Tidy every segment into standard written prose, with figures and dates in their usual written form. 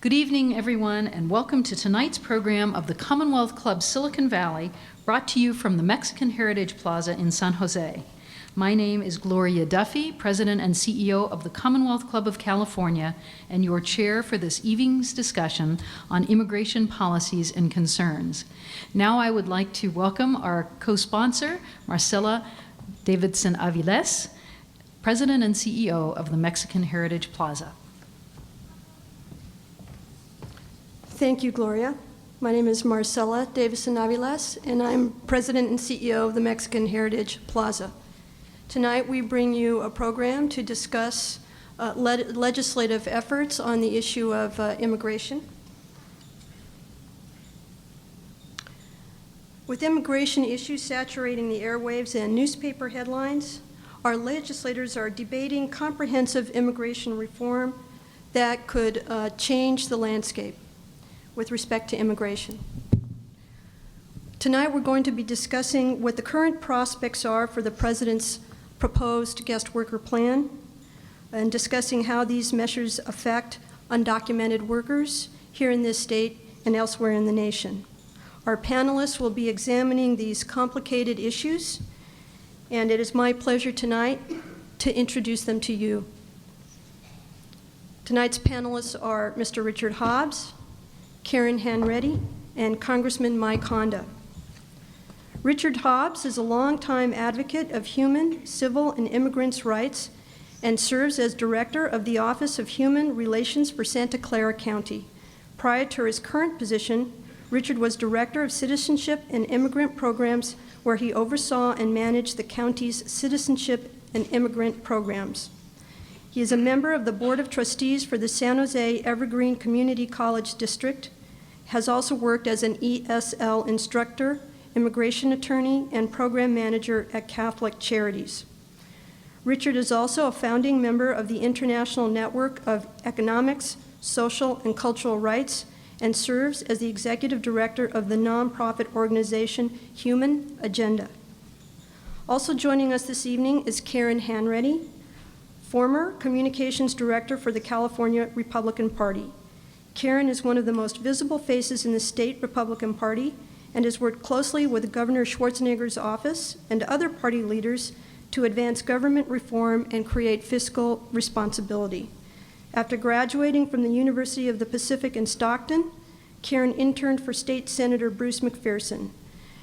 Good evening, everyone, and welcome to tonight's program of the Commonwealth Club Silicon Valley, brought to you from the Mexican Heritage Plaza in San Jose. My name is Gloria Duffy, President and CEO of the Commonwealth Club of California, and your chair for this evening's discussion on immigration policies and concerns. Now I would like to welcome our co-sponsor, Marcela Davidson Aviles, President and CEO of the Mexican Heritage Plaza. Thank you, Gloria. My name is Marcela Davison Aviles, and I'm President and CEO of the Mexican Heritage Plaza. Tonight, we bring you a program to discuss legislative efforts on the issue of immigration. With immigration issues saturating the airwaves and newspaper headlines, our legislators are debating comprehensive immigration reform that could change the landscape with respect to immigration. Tonight we're going to be discussing what the current prospects are for the President's proposed guest worker plan and discussing how these measures affect undocumented workers here in this state and elsewhere in the nation. Our panelists will be examining these complicated issues, and it is my pleasure tonight to introduce them to you. Tonight's panelists are Mr. Richard Hobbs, Karen Hanreddy, and Congressman Mike Honda. Richard Hobbs is a longtime advocate of human, civil, and immigrants' rights and serves as director of the Office of Human Relations for Santa Clara County. Prior to his current position, Richard was director of citizenship and immigrant programs, where he oversaw and managed the county's citizenship and immigrant programs. He is a member of the Board of Trustees for the San Jose Evergreen Community College District, has also worked as an ESL instructor, immigration attorney, and program manager at Catholic Charities. Richard is also a founding member of the International Network of Economics, Social, and Cultural Rights, and serves as the executive director of the nonprofit organization Human Agenda. Also joining us this evening is Karen Hanreddy, former communications director for the California Republican Party. Karen is one of the most visible faces in the state Republican Party and has worked closely with Governor Schwarzenegger's office and other party leaders to advance government reform and create fiscal responsibility. After graduating from the University of the Pacific in Stockton, Karen interned for State Senator Bruce McPherson.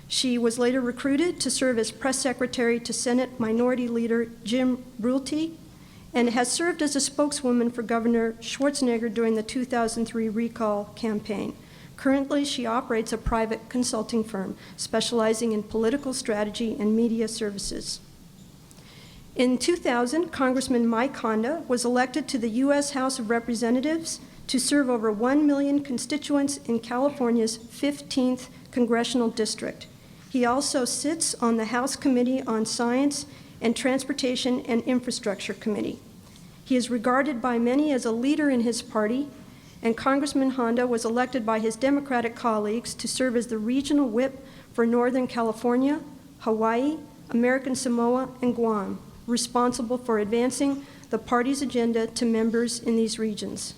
She was later recruited to serve as press secretary to Senate Minority Leader Jim Brulti, and has served as a spokeswoman for Governor Schwarzenegger during the 2003 recall campaign. Currently, she operates a private consulting firm specializing in political strategy and media services. In 2000, Congressman Mike Honda was elected to the U.S. House of Representatives to serve over 1 million constituents in California's 15th congressional district. He also sits on the House Committee on Science and Transportation and Infrastructure Committee. He is regarded by many as a leader in his party, and Congressman Honda was elected by his Democratic colleagues to serve as the regional whip for Northern California, Hawaii, American Samoa, and Guam, responsible for advancing the party's agenda to members in these regions.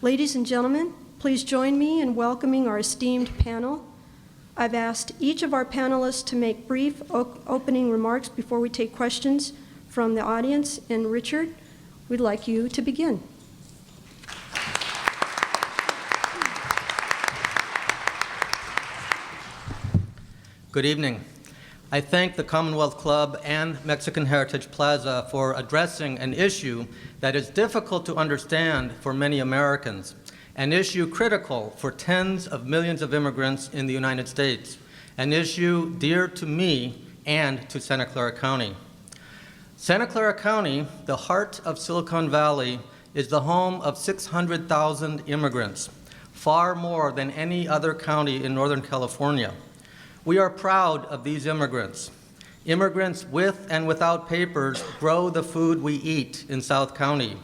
Ladies and gentlemen, please join me in welcoming our esteemed panel. I've asked each of our panelists to make brief opening remarks before we take questions from the audience. And Richard, we'd like you to begin. Good evening. I thank the Commonwealth Club and Mexican Heritage Plaza for addressing an issue that is difficult to understand for many Americans, an issue critical for tens of millions of immigrants in the United States, an issue dear to me and to Santa Clara County. Santa Clara County, the heart of Silicon Valley, is the home of 600,000 immigrants, far more than any other county in Northern California. We are proud of these immigrants. Immigrants with and without papers grow the food we eat in South County,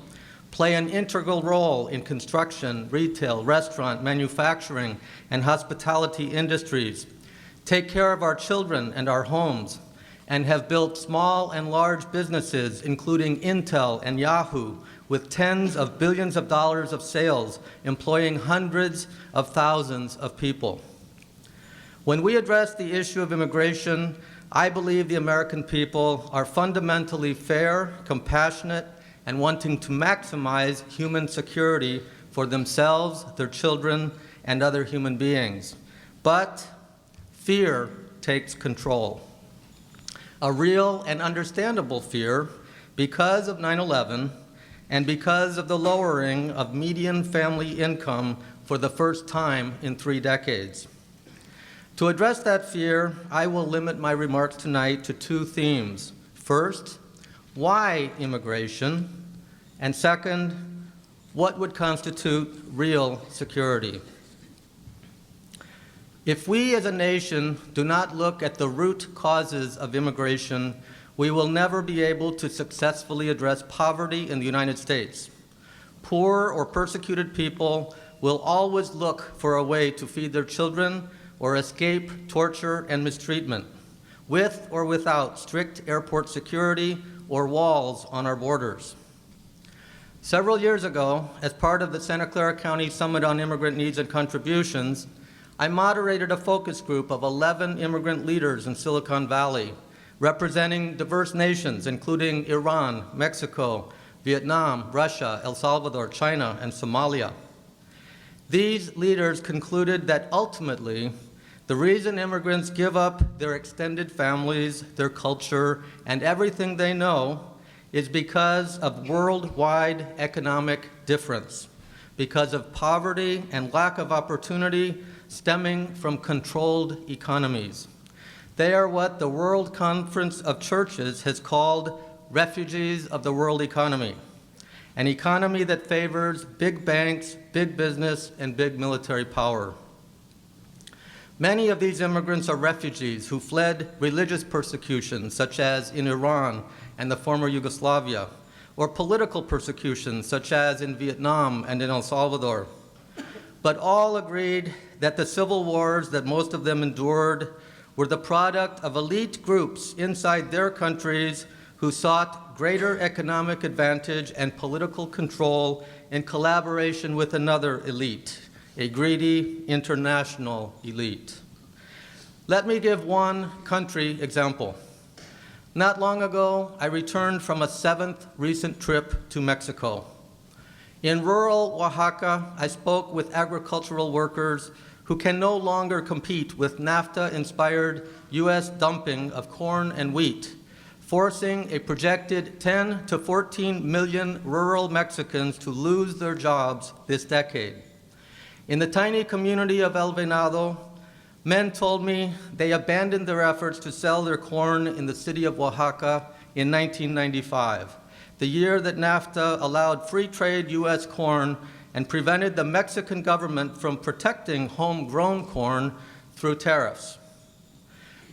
play an integral role in construction, retail, restaurant, manufacturing, and hospitality industries, take care of our children and our homes, and have built small and large businesses, including Intel and Yahoo, with tens of billions of dollars of sales, employing hundreds of thousands of people. When we address the issue of immigration, I believe the American people are fundamentally fair, compassionate, and wanting to maximize human security for themselves, their children, and other human beings. But fear takes control. A real and understandable fear because of 9/11 and because of the lowering of median family income for the first time in 3 decades. To address that fear, I will limit my remarks tonight to 2 themes. First, why immigration? And second, what would constitute real security? If we as a nation do not look at the root causes of immigration, we will never be able to successfully address poverty in the United States. Poor or persecuted people will always look for a way to feed their children or escape torture and mistreatment, with or without strict airport security or walls on our borders. Several years ago, as part of the Santa Clara County Summit on Immigrant Needs and Contributions, I moderated a focus group of 11 immigrant leaders in Silicon Valley, representing diverse nations, including Iran, Mexico, Vietnam, Russia, El Salvador, China, and Somalia. These leaders concluded that ultimately, the reason immigrants give up their extended families, their culture, and everything they know is because of worldwide economic difference, because of poverty and lack of opportunity stemming from controlled economies. They are what the World Conference of Churches has called refugees of the world economy, an economy that favors big banks, big business, and big military power. Many of these immigrants are refugees who fled religious persecution, such as in Iran and the former Yugoslavia, or political persecution, such as in Vietnam and in El Salvador. But all agreed that the civil wars that most of them endured were the product of elite groups inside their countries who sought greater economic advantage and political control in collaboration with another elite, a greedy international elite. Let me give one country example. Not long ago, I returned from a 7th recent trip to Mexico. In rural Oaxaca, I spoke with agricultural workers who can no longer compete with NAFTA-inspired U.S. dumping of corn and wheat, forcing a projected 10 to 14 million rural Mexicans to lose their jobs this decade. In the tiny community of El Venado, men told me they abandoned their efforts to sell their corn in the city of Oaxaca in 1995, the year that NAFTA allowed free trade U.S. corn and prevented the Mexican government from protecting homegrown corn through tariffs.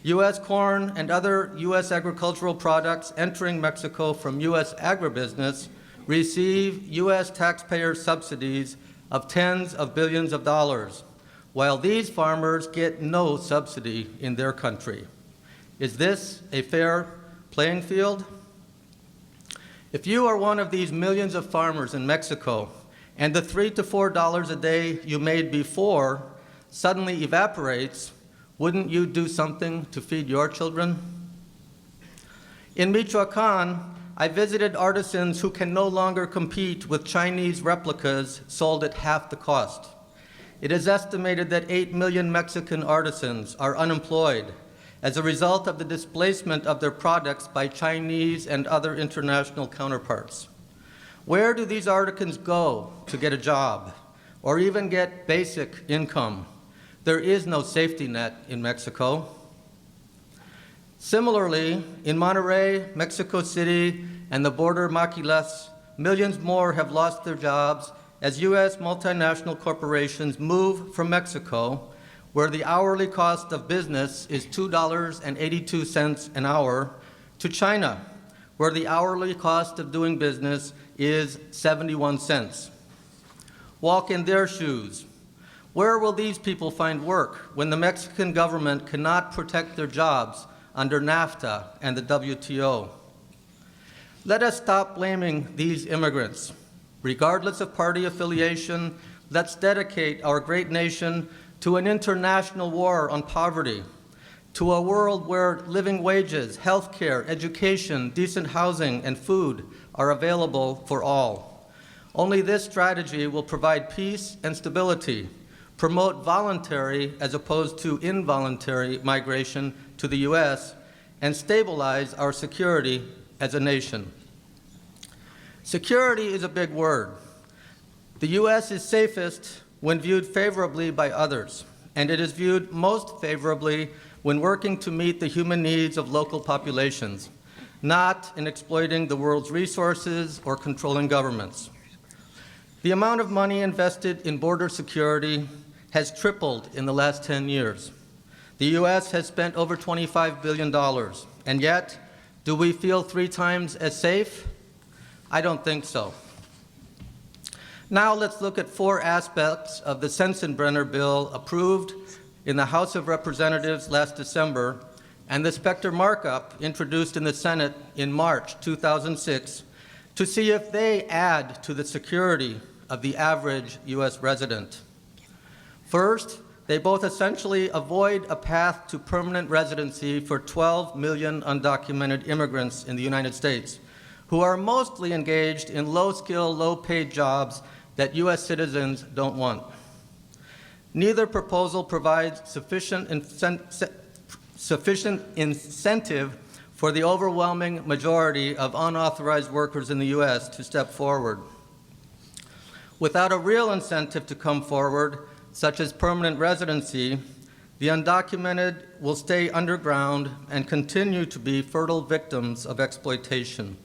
U.S. corn and other U.S. agricultural products entering Mexico from U.S. agribusiness receive U.S. taxpayer subsidies of tens of billions of dollars, while these farmers get no subsidy in their country. Is this a fair playing field? If you are one of these millions of farmers in Mexico, and the $3 to $4 a day you made before suddenly evaporates, wouldn't you do something to feed your children? In Michoacan, I visited artisans who can no longer compete with Chinese replicas sold at half the cost. It is estimated that 8 million Mexican artisans are unemployed as a result of the displacement of their products by Chinese and other international counterparts. Where do these artisans go to get a job or even get basic income? There is no safety net in Mexico. Similarly, in Monterrey, Mexico City, and the border maquilas, millions more have lost their jobs as U.S. multinational corporations move from Mexico, where the hourly cost of business is $2.82 an hour, to China, where the hourly cost of doing business is 71 cents. Walk in their shoes. Where will these people find work when the Mexican government cannot protect their jobs under NAFTA and the WTO. Let us stop blaming these immigrants. Regardless of party affiliation, let's dedicate our great nation to an international war on poverty, to a world where living wages, health care, education, decent housing, and food are available for all. Only this strategy will provide peace and stability, promote voluntary as opposed to involuntary migration to the U.S., and stabilize our security as a nation. Security is a big word. The U.S. is safest when viewed favorably by others, and it is viewed most favorably when working to meet the human needs of local populations, not in exploiting the world's resources or controlling governments. The amount of money invested in border security has tripled in the last 10 years. The U.S. has spent over $25 billion, and yet, do we feel 3 times as safe? I don't think so. Now let's look at 4 aspects of the Sensenbrenner bill approved in the House of Representatives last December and the Specter markup introduced in the Senate in March 2006 to see if they add to the security of the average U.S. resident. First, they both essentially avoid a path to permanent residency for 12 million undocumented immigrants in the United States, who are mostly engaged in low-skill, low-paid jobs that U.S. citizens don't want. Neither proposal provides sufficient incentive for the overwhelming majority of unauthorized workers in the U.S. to step forward. Without a real incentive to come forward, such as permanent residency, the undocumented will stay underground and continue to be fertile victims of exploitation.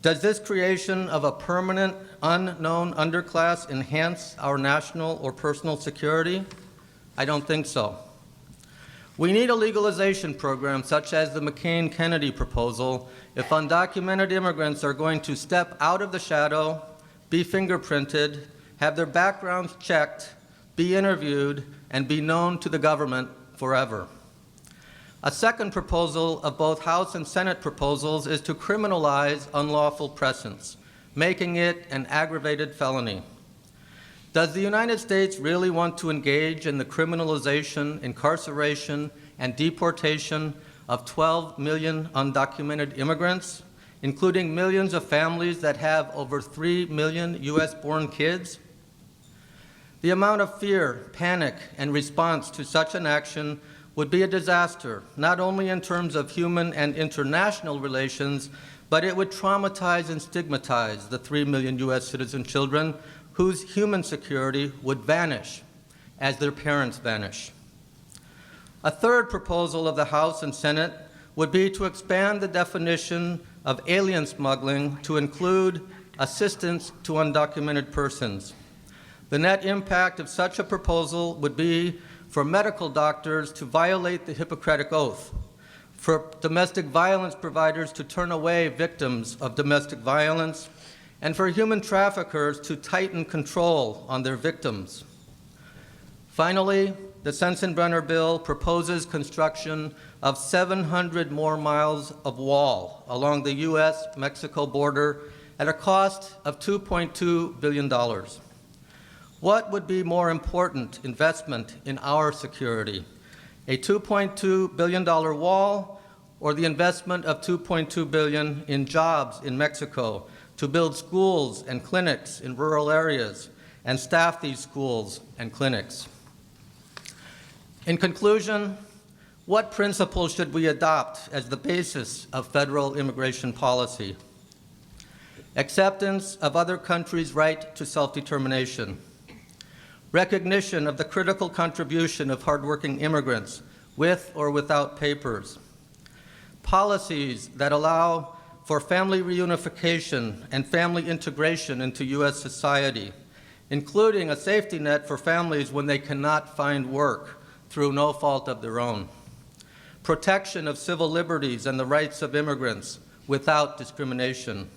Does this creation of a permanent, unknown underclass enhance our national or personal security? I don't think so. We need a legalization program such as the McCain-Kennedy proposal if undocumented immigrants are going to step out of the shadow, be fingerprinted, have their backgrounds checked, be interviewed, and be known to the government forever. A second proposal of both House and Senate proposals is to criminalize unlawful presence, making it an aggravated felony. Does the United States really want to engage in the criminalization, incarceration, and deportation of 12 million undocumented immigrants, including millions of families that have over 3 million U.S.-born kids? The amount of fear, panic, and response to such an action would be a disaster, not only in terms of human and international relations, but it would traumatize and stigmatize the 3 million U.S. citizen children whose human security would vanish as their parents vanish. A third proposal of the House and Senate would be to expand the definition of alien smuggling to include assistance to undocumented persons. The net impact of such a proposal would be for medical doctors to violate the Hippocratic Oath, for domestic violence providers to turn away victims of domestic violence, and for human traffickers to tighten control on their victims. Finally, the Sensenbrenner bill proposes construction of 700 more miles of wall along the U.S.-Mexico border at a cost of $2.2 billion. What would be more important investment in our security, a $2.2 billion wall or the investment of $2.2 billion in jobs in Mexico to build schools and clinics in rural areas and staff these schools and clinics? In conclusion, what principles should we adopt as the basis of federal immigration policy? Acceptance of other countries' right to self-determination. Recognition of the critical contribution of hardworking immigrants with or without papers. Policies that allow for family reunification and family integration into U.S. society, including a safety net for families when they cannot find work through no fault of their own. Protection of civil liberties and the rights of immigrants without discrimination.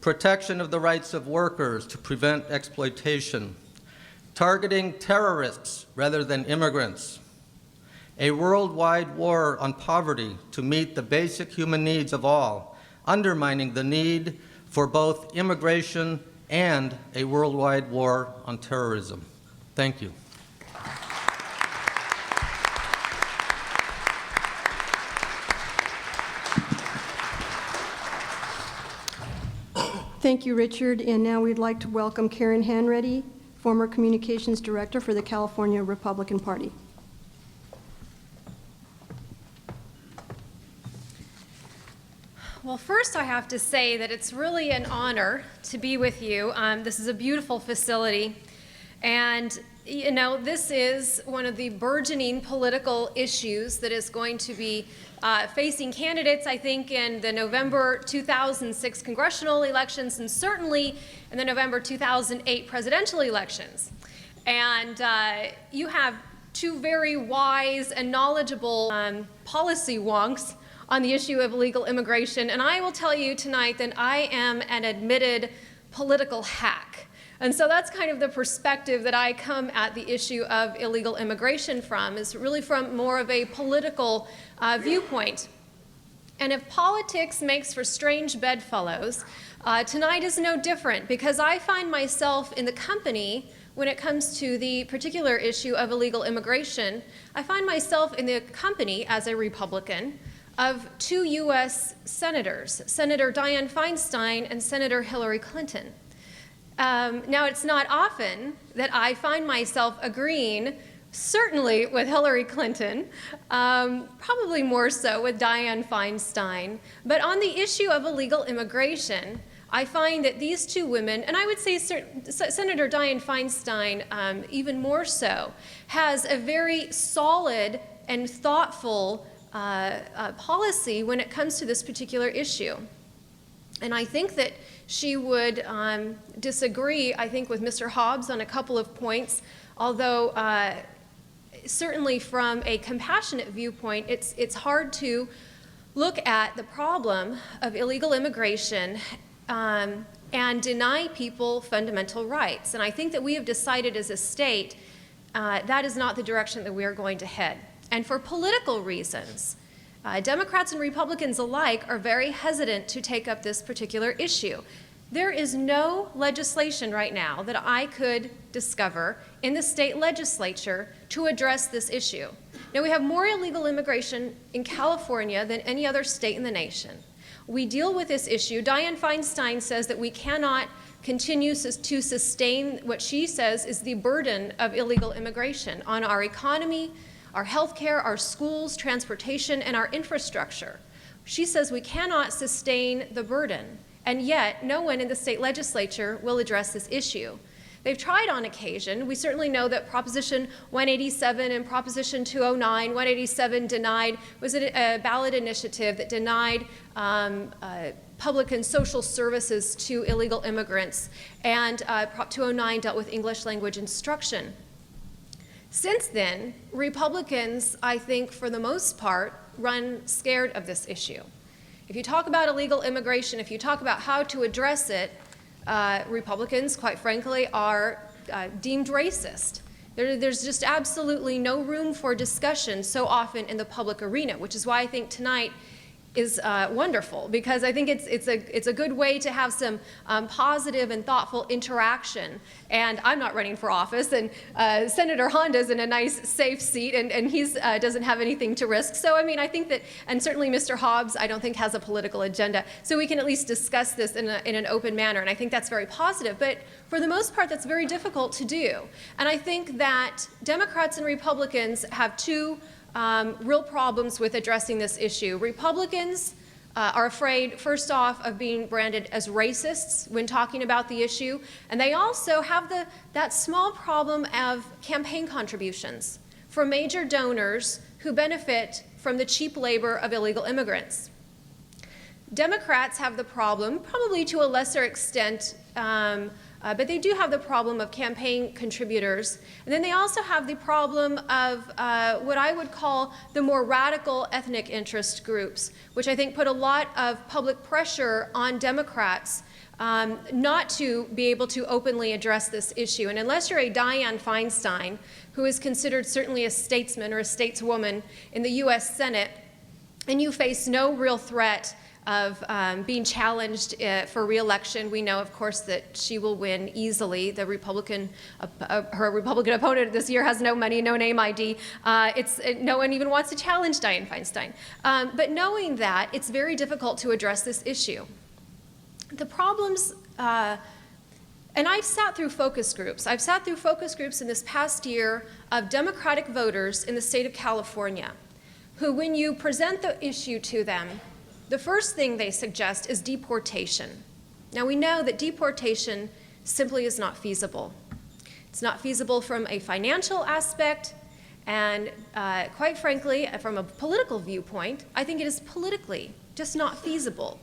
Protection of the rights of workers to prevent exploitation. Targeting terrorists rather than immigrants. a worldwide war on poverty to meet the basic human needs of all, undermining the need for both immigration and a worldwide war on terrorism. Thank you. Thank you, Richard. And now we'd like to welcome Karen Hanreddy, former Communications Director for the California Republican Party. Well, first I have to say that it's really an honor to be with you. This is a beautiful facility. And, you know, this is one of the burgeoning political issues that is going to be facing candidates, I think, in the November 2006 congressional elections and certainly in the November 2008 presidential elections. And you have two very wise and knowledgeable policy wonks on the issue of illegal immigration. And I will tell you tonight that I am an admitted political hack. And so that's kind of the perspective that I come at the issue of illegal immigration from, is really from more of a political viewpoint. And if politics makes for strange bedfellows, tonight is no different, because I find myself in the company, when it comes to the particular issue of illegal immigration, I find myself in the company as a Republican of two U.S. senators, Senator Dianne Feinstein and Senator Hillary Clinton. Now, it's not often that I find myself agreeing, certainly with Hillary Clinton, probably more so with Dianne Feinstein, but on the issue of illegal immigration, I find that these two women, and I would say Senator Dianne Feinstein even more so, has a very solid and thoughtful policy when it comes to this particular issue. And I think that she would disagree, I think, with Mr. Hobbs on a couple of points, although certainly from a compassionate viewpoint, it's hard to look at the problem of illegal immigration and deny people fundamental rights. And I think that we have decided as a state that is not the direction that we are going to head. And for political reasons, Democrats and Republicans alike are very hesitant to take up this particular issue. There is no legislation right now that I could discover in the state legislature to address this issue. Now, we have more illegal immigration in California than any other state in the nation. We deal with this issue. Dianne Feinstein says that we cannot continue to sustain what she says is the burden of illegal immigration on our economy, our healthcare, our schools, transportation, and our infrastructure. She says we cannot sustain the burden, and yet no one in the state legislature will address this issue. They've tried on occasion. We certainly know that Proposition 187 and Proposition 209, 187 denied, was a ballot initiative that denied public and social services to illegal immigrants, and Prop 209 dealt with English language instruction. Since then, Republicans, I think, for the most part, run scared of this issue. If you talk about illegal immigration, if you talk about how to address it, Republicans, quite frankly, are deemed racist. There's just absolutely no room for discussion so often in the public arena, which is why I think tonight is wonderful, because I think it's a good way to have some positive and thoughtful interaction. And I'm not running for office, and Senator Honda's in a nice, safe seat, and he doesn't have anything to risk. So, I mean, I think that, and certainly Mr. Hobbs, I don't think has a political agenda. So we can at least discuss this in an open manner, and I think that's very positive. But for the most part, that's very difficult to do. And I think that Democrats and Republicans have two real problems with addressing this issue. Republicans are afraid, first off, of being branded as racists when talking about the issue, and they also have that small problem of campaign contributions from major donors who benefit from the cheap labor of illegal immigrants. Democrats have the problem, probably to a lesser extent, but they do have the problem of campaign contributors. And then they also have the problem of what I would call the more radical ethnic interest groups, which I think put a lot of public pressure on Democrats not to be able to openly address this issue. And unless you're a Dianne Feinstein, who is considered certainly a statesman or a stateswoman in the US Senate, and you face no real threat of being challenged for re-election. We know, of course, that she will win easily. The Republican, her Republican opponent this year has no money, no name ID. No one even wants to challenge Dianne Feinstein. But knowing that, it's very difficult to address this issue. The problems, and I've sat through focus groups. I've sat through focus groups in this past year of Democratic voters in the state of California, who, when you present the issue to them, the first thing they suggest is deportation. Now, we know that deportation simply is not feasible. It's not feasible from a financial aspect, and quite frankly, from a political viewpoint, I think it is politically just not feasible.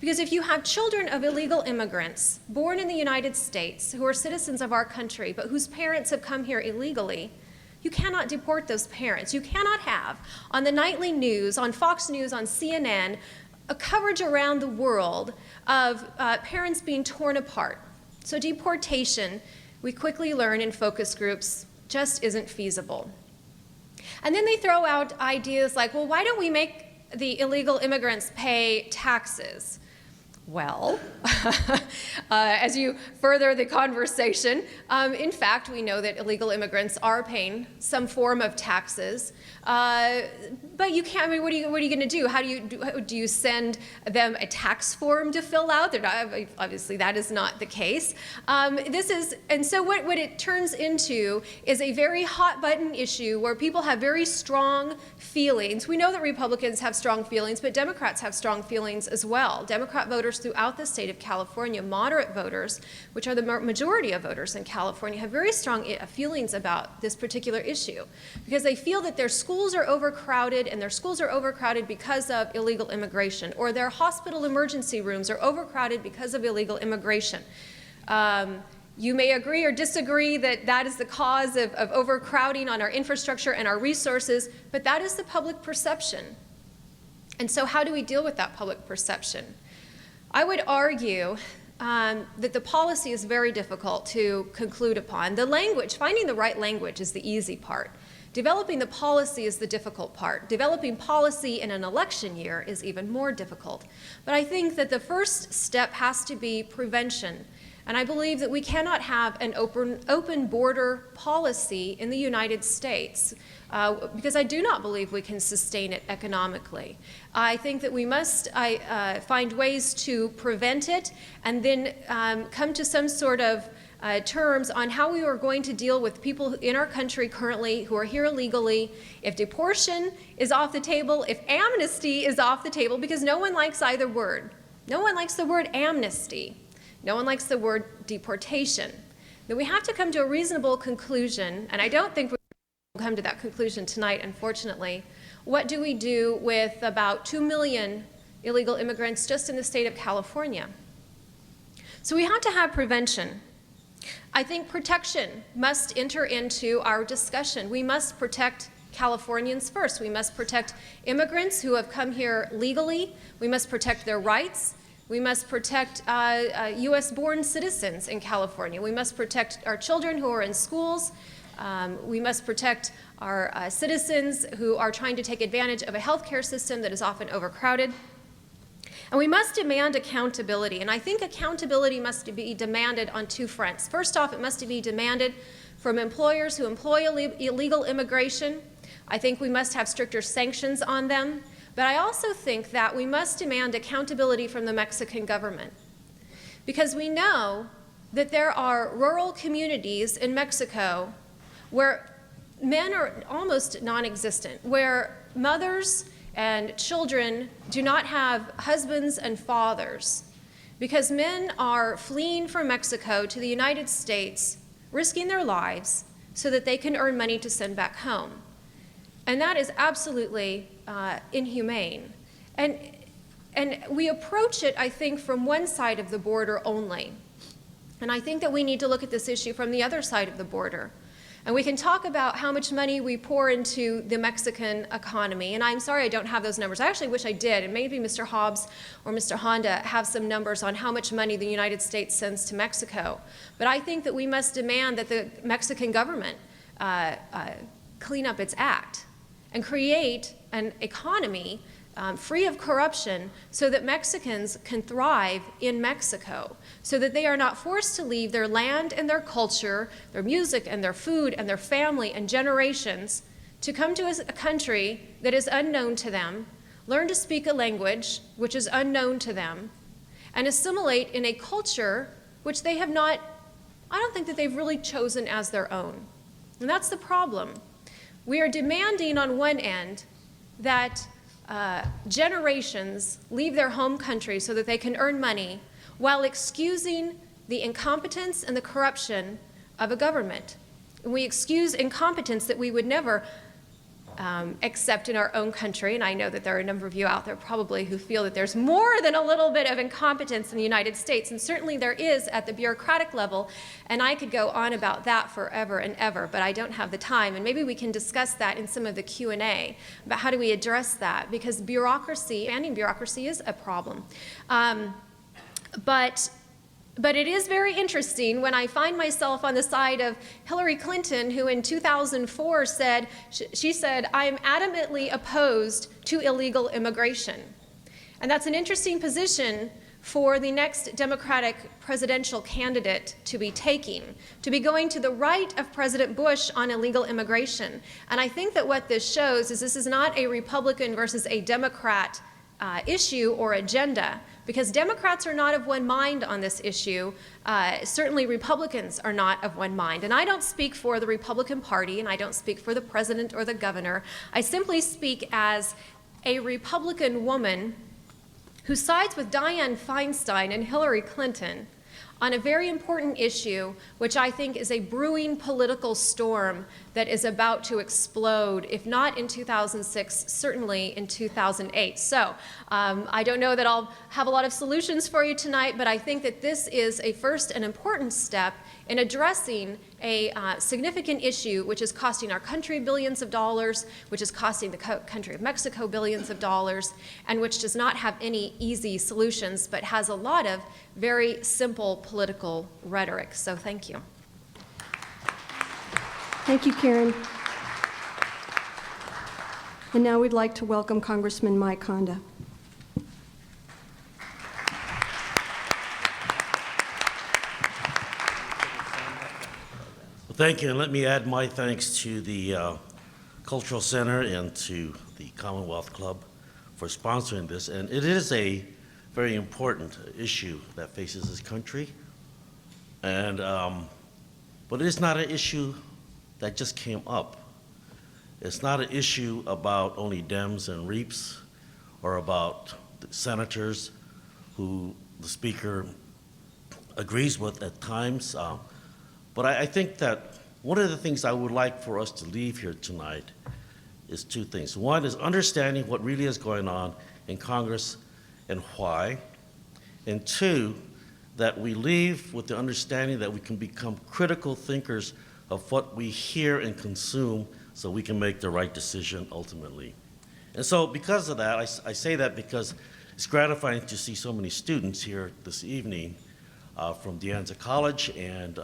Because if you have children of illegal immigrants born in the United States who are citizens of our country, but whose parents have come here illegally, you cannot deport those parents. You cannot have on the nightly news, on Fox News, on CNN, a coverage around the world of parents being torn apart. So deportation, we quickly learn in focus groups, just isn't feasible. And then they throw out ideas like, well, why don't we make the illegal immigrants pay taxes? Well, as you further the conversation, in fact, we know that illegal immigrants are paying some form of taxes, but you can't. I mean, what are you going to do? How do you send them a tax form to fill out? They're not, obviously, that is not the case. And so what it turns into is a very hot button issue where people have very strong feelings. We know that Republicans have strong feelings, but Democrats have strong feelings as well. Democrat voters throughout the state of California, moderate voters, which are the majority of voters in California, have very strong feelings about this particular issue because they feel that their schools are overcrowded, and their schools are overcrowded because of illegal immigration, or their hospital emergency rooms are overcrowded because of illegal immigration. You may agree or disagree that that is the cause of overcrowding on our infrastructure and our resources, but that is the public perception. And so how do we deal with that public perception? I would argue that the policy is very difficult to conclude upon. The language, finding the right language is the easy part. Developing the policy is the difficult part. Developing policy in an election year is even more difficult. But I think that the first step has to be prevention. And I believe that we cannot have an open border policy in the United States because I do not believe we can sustain it economically. I think that we must find ways to prevent it and then come to some sort of terms on how we are going to deal with people in our country currently who are here illegally, if deportation is off the table, if amnesty is off the table, because no one likes either word. No one likes the word amnesty. No one likes the word deportation. Then we have to come to a reasonable conclusion, and I don't think we'll come to that conclusion tonight, unfortunately. What do we do with about 2 million illegal immigrants just in the state of California? So we have to have prevention. I think protection must enter into our discussion. We must protect Californians first. We must protect immigrants who have come here legally. We must protect their rights. We must protect US-born citizens in California. We must protect our children who are in schools. We must protect our citizens who are trying to take advantage of a healthcare system that is often overcrowded. And we must demand accountability. And I think accountability must be demanded on two fronts. First off, it must be demanded from employers who employ illegal immigration. I think we must have stricter sanctions on them. But I also think that we must demand accountability from the Mexican government. Because we know that there are rural communities in Mexico where men are almost non-existent, where mothers and children do not have husbands and fathers, because men are fleeing from Mexico to the United States, risking their lives so that they can earn money to send back home. And that is absolutely inhumane. And we approach it, I think, from one side of the border only. And I think that we need to look at this issue from the other side of the border. And we can talk about how much money we pour into the Mexican economy. And I'm sorry I don't have those numbers. I actually wish I did. And maybe Mr. Hobbs or Mr. Honda have some numbers on how much money the United States sends to Mexico. But I think that we must demand that the Mexican government clean up its act and create an economy free of corruption so that Mexicans can thrive in Mexico, so that they are not forced to leave their land and their culture, their music and their food and their family and generations to come to a country that is unknown to them, learn to speak a language which is unknown to them, and assimilate in a culture which they have not, I don't think that they've really chosen as their own. And that's the problem. We are demanding on one end that generations leave their home country so that they can earn money, while excusing the incompetence and the corruption of a government. And we excuse incompetence that we would never accept in our own country, and I know that there are a number of you out there probably who feel that there's more than a little bit of incompetence in the United States, and certainly there is at the bureaucratic level, and I could go on about that forever and ever, but I don't have the time, and maybe we can discuss that in some of the Q&A about how do we address that, because bureaucracy, expanding bureaucracy is a problem. But it is very interesting when I find myself on the side of Hillary Clinton, who in 2004 said, she said, "I'm adamantly opposed to illegal immigration." And that's an interesting position for the next Democratic presidential candidate to be taking, to be going to the right of President Bush on illegal immigration. And I think that what this shows is this is not a Republican versus a Democrat issue or agenda, because Democrats are not of one mind on this issue. Certainly Republicans are not of one mind. And I don't speak for the Republican Party, and I don't speak for the president or the governor. I simply speak as a Republican woman who sides with Dianne Feinstein and Hillary Clinton on a very important issue, which I think is a brewing political storm that is about to explode, if not in 2006, certainly in 2008. So I don't know that I'll have a lot of solutions for you tonight, but I think that this is a first and important step in addressing a significant issue which is costing our country billions of dollars, which is costing the country of Mexico billions of dollars, and which does not have any easy solutions, but has a lot of very simple political rhetoric. So thank you. Thank you, Karen. And now we'd like to welcome Congressman Mike Honda. Well, thank you, and let me add my thanks to the Cultural Center and to the Commonwealth Club for sponsoring this. And it is a very important issue that faces this country. And, but it is not an issue that just came up. It's not an issue about only Dems and Reaps or about the senators who the Speaker agrees with at times. But I think that one of the things I would like for us to leave here tonight is two things. One is understanding what really is going on in Congress and why. And two, that we leave with the understanding that we can become critical thinkers of what we hear and consume so we can make the right decision ultimately. And so because of that, I say that because it's gratifying to see so many students here this evening from De Anza College, and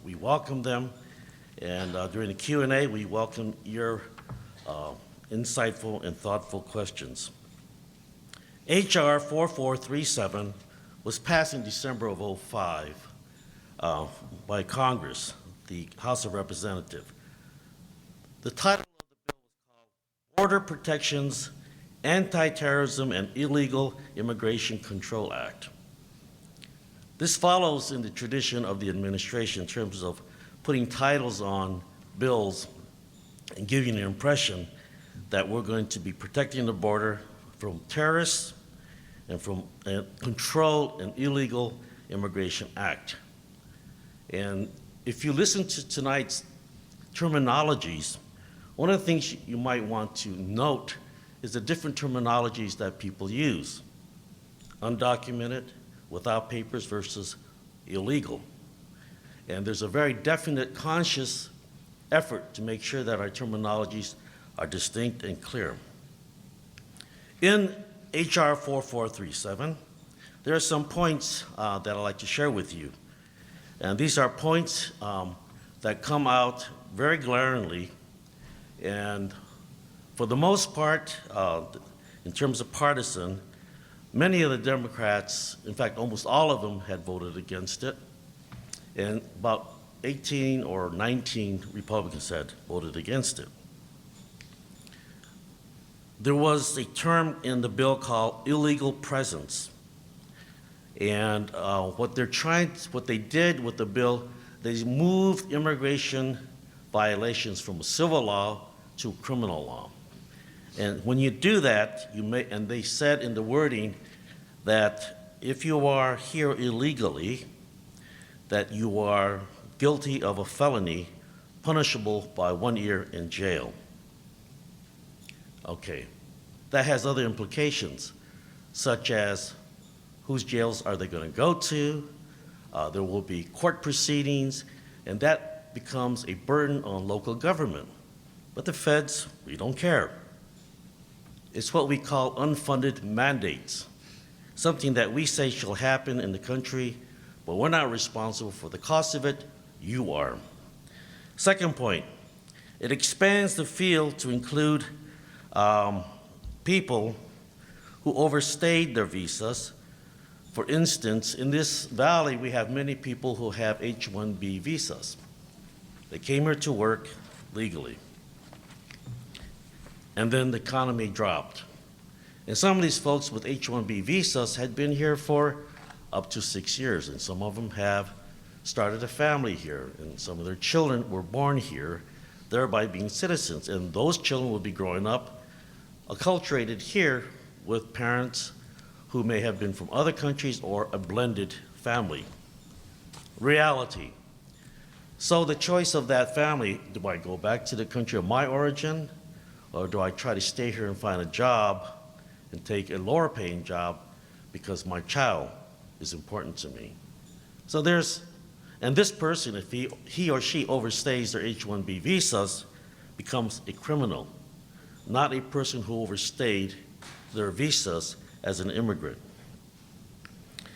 we welcome them. And during the Q&A, we welcome your insightful and thoughtful questions. H.R. 4437 was passed in December of '05 by Congress, the House of Representatives. The title of the bill was called Border Protections, Anti-Terrorism and Illegal Immigration Control Act. This follows in the tradition of the administration in terms of putting titles on bills and giving the impression that we're going to be protecting the border from terrorists and from control an illegal immigration act. And if you listen to tonight's terminologies, one of the things you might want to note is the different terminologies that people use. Undocumented, without papers versus illegal. And there's a very definite conscious effort to make sure that our terminologies are distinct and clear. In HR 4437, there are some points that I'd like to share with you. And these are points that come out very glaringly, and for the most part, in terms of partisan, many of the Democrats, in fact, almost all of them, had voted against it, and about 18 or 19 Republicans had voted against it. There was a term in the bill called illegal presence, and what they did with the bill, they moved immigration violations from a civil law to criminal law. And when you do that, and they said in the wording that if you are here illegally, that you are guilty of a felony punishable by 1 year in jail. Okay, that has other implications, such as whose jails are they going to go to? There will be court proceedings, and that becomes a burden on local government. But the feds, we don't care. It's what we call unfunded mandates, something that we say shall happen in the country, but we're not responsible for the cost of it, you are. Second point, it expands the field to include people who overstayed their visas. For instance, in this valley, we have many people who have H-1B visas. They came here to work legally. And then the economy dropped. And some of these folks with H-1B visas had been here for up to 6 years, and some of them have started a family here, and some of their children were born here, thereby being citizens. And those children will be growing up acculturated here with parents who may have been from other countries or a blended family. Reality. So the choice of that family, do I go back to the country of my origin, or do I try to stay here and find a job and take a lower paying job because my child is important to me? So and this person, if he or she overstays their H-1B visas, becomes a criminal, not a person who overstayed their visas as an immigrant.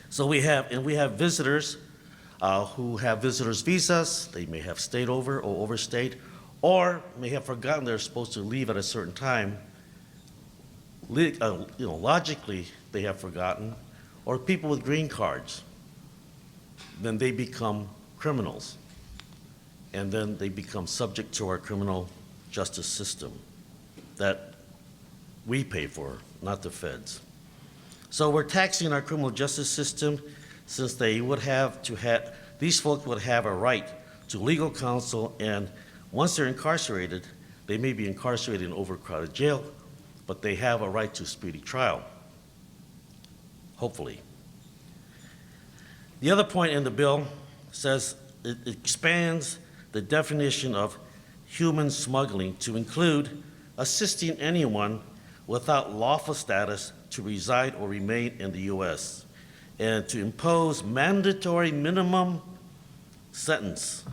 So we have visitors who have visitors visas. They may have stayed over or overstayed, or may have forgotten they're supposed to leave at a certain time. Logically, they have forgotten. Or people with green cards, then they become criminals. And then they become subject to our criminal justice system that we pay for, not the feds. So we're taxing our criminal justice system, since these folks would have a right to legal counsel, and once they're incarcerated, they may be incarcerated in an overcrowded jail, but they have a right to a speedy trial, hopefully. The other point in the bill says it expands the definition of human smuggling to include assisting anyone without lawful status to reside or remain in the U.S., and to impose mandatory minimum sentence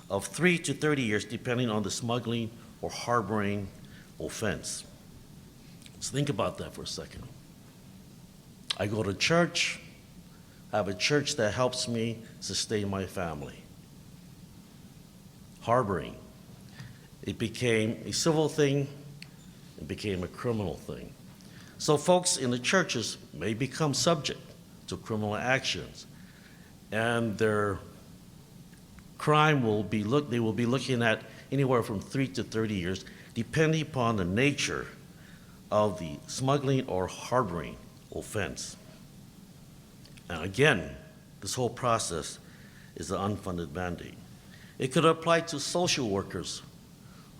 of 3 to 30 years, depending on the smuggling or harboring offense. So think about that for a second. I go to church, I have a church that helps me sustain my family. Harboring. It became a civil thing, it became a criminal thing. So folks in the churches may become subject to criminal actions, and their crime they will be looking at anywhere from 3 to 30 years, depending upon the nature of the smuggling or harboring offense. And again, this whole process is an unfunded mandate. It could apply to social workers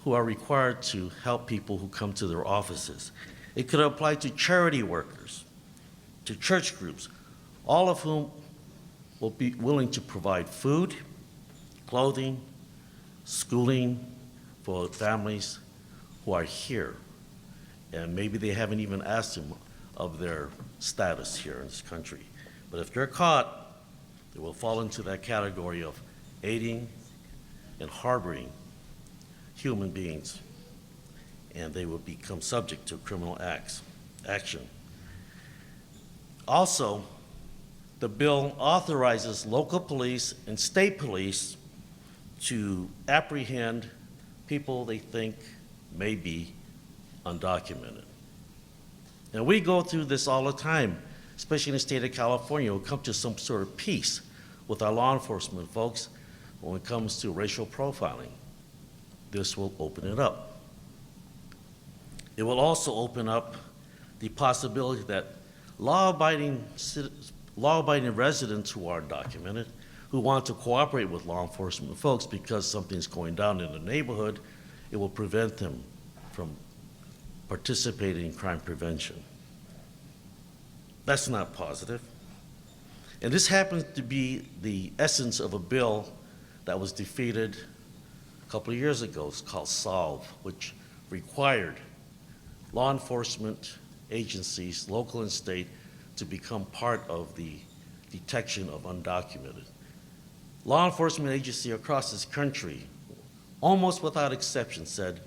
who are required to help people who come to their offices. It could apply to charity workers, to church groups, all of whom will be willing to provide food, clothing, schooling for families who are here. And maybe they haven't even asked them of their status here in this country. But if they're caught, they will fall into that category of aiding and harboring human beings, and they will become subject to criminal action. Also, the bill authorizes local police and state police to apprehend people they think may be undocumented. And we go through this all the time, especially in the state of California. We come to some sort of peace with our law enforcement folks when it comes to racial profiling. This will open it up. It will also open up the possibility that law-abiding residents who are documented, who want to cooperate with law enforcement folks because something's going down in the neighborhood, it will prevent them from participating in crime prevention. That's not positive. And this happens to be the essence of a bill that was defeated a couple of years ago. It's called SOLVE, which required law enforcement agencies, local and state, to become part of the detection of undocumented. Law enforcement agencies across this country, almost without exception, said,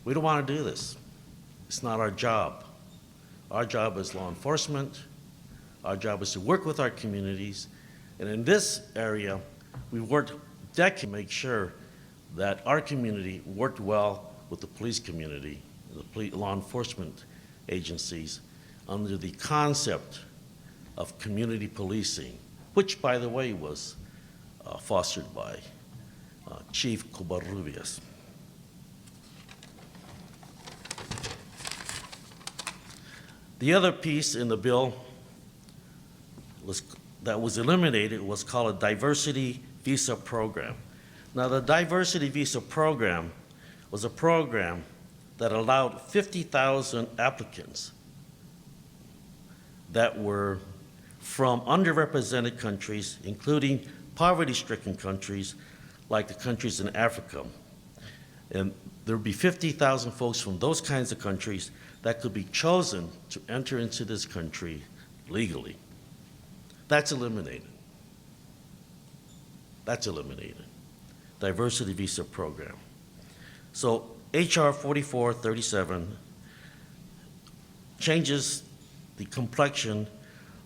we don't want to do this. It's not our job. Our job is law enforcement. Our job is to work with our communities. And in this area, we worked decades to make sure that our community worked well with the police community, the law enforcement agencies, under the concept of community policing, which, by the way, was fostered by Chief Covarrubias. The other piece in the bill that was eliminated was called a diversity visa program. Now, the diversity visa program was a program that allowed 50,000 applicants that were from underrepresented countries, including poverty-stricken countries like the countries in Africa. And there would be 50,000 folks from those kinds of countries that could be chosen to enter into this country legally. That's eliminated. That's eliminated. Diversity visa program. So HR 4437 changes the complexion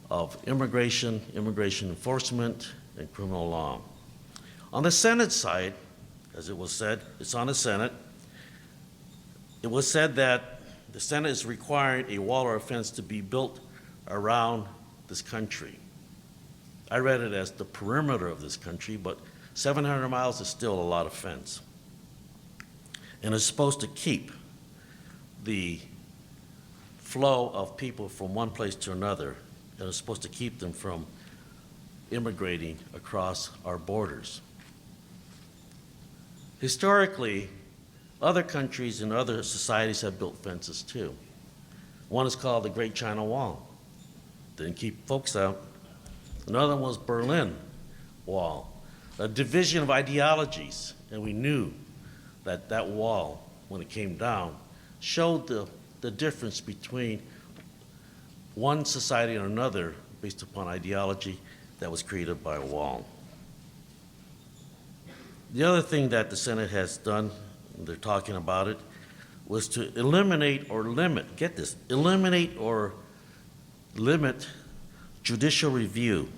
of immigration enforcement, and criminal law. On the Senate side, as it was said, it's on the Senate, it was said that the Senate is requiring a wall or a fence to be built around this country. I read it as the perimeter of this country, but 700 miles is still a lot of fence. And it's supposed to keep the flow of people from one place to another, and it's supposed to keep them from immigrating across our borders. Historically, other countries and other societies have built fences too. One is called the Great China Wall. Didn't keep folks out. Another one was Berlin Wall, a division of ideologies, and we knew that that wall, when it came down, showed the difference between one society and another based upon ideology that was created by a wall. The other thing that the Senate has done, and they're talking about it, was to eliminate or limit, get this, eliminate or limit judicial review.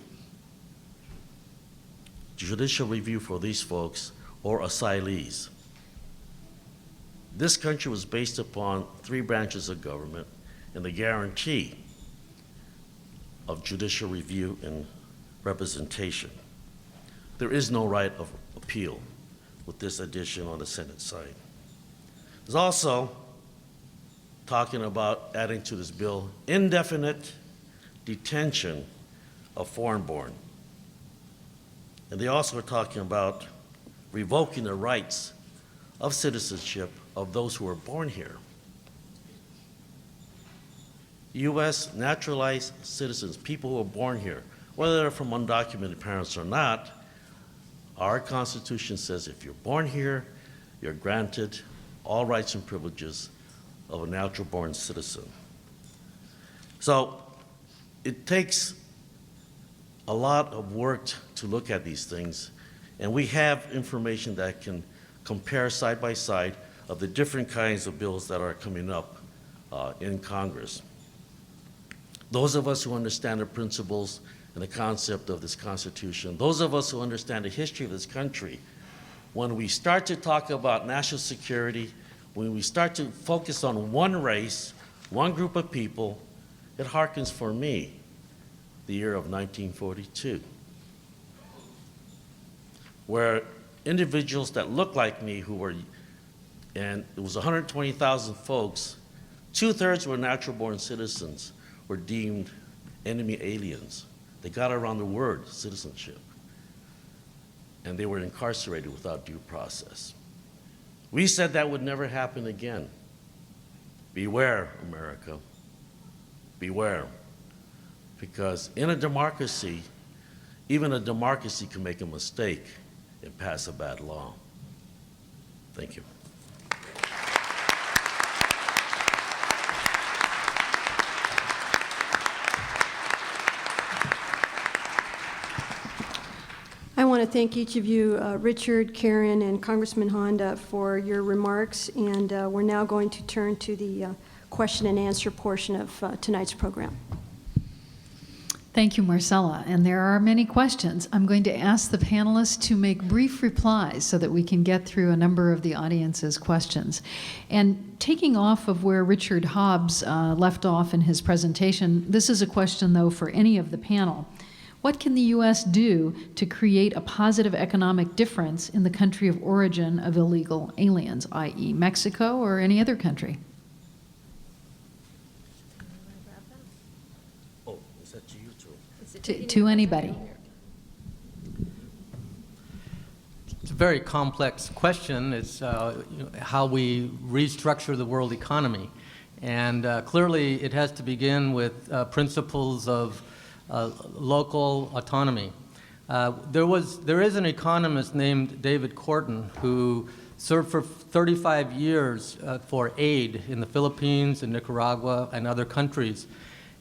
Judicial review for these folks or asylees. This country was based upon 3 branches of government and the guarantee of judicial review and representation. There is no right of appeal with this addition on the Senate side. There's also talking about adding to this bill indefinite detention of foreign-born. And they also are talking about revoking the rights of citizenship of those who are born here. U.S. naturalized citizens, people who are born here, whether they're from undocumented parents or not, our Constitution says if you're born here, you're granted all rights and privileges of a natural-born citizen. So it takes a lot of work to look at these things, and we have information that can compare side by side of the different kinds of bills that are coming up in Congress. Those of us who understand the principles and the concept of this Constitution, those of us who understand the history of this country, when we start to talk about national security, when we start to focus on one race, one group of people, it harkens for me the year of 1942, where individuals that looked like me who were, and it was 120,000 folks, 2/3 were natural-born citizens, were deemed enemy aliens. They got around the word citizenship, and they were incarcerated without due process. We said that would never happen again. Beware, America. Beware. Because in a democracy, even a democracy can make a mistake and pass a bad law. Thank you. I want to thank each of you, Richard, Karen, and Congressman Honda, for your remarks, and we're now going to turn to the question and answer portion of tonight's program. Thank you, Marcella. And there are many questions. I'm going to ask the panelists to make brief replies so that we can get through a number of the audience's questions. And taking off of where Richard Hobbs left off in his presentation, this is a question, though, for any of the panel. What can the U.S. do to create a positive economic difference in the country of origin of illegal aliens, i.e. Mexico or any other country? Oh, is that to you too? To anybody. It's a very complex question. It's how we restructure the world economy. And clearly it has to begin with principles of local autonomy. There is an economist named David Korten who served for 35 years for aid in the Philippines and Nicaragua and other countries.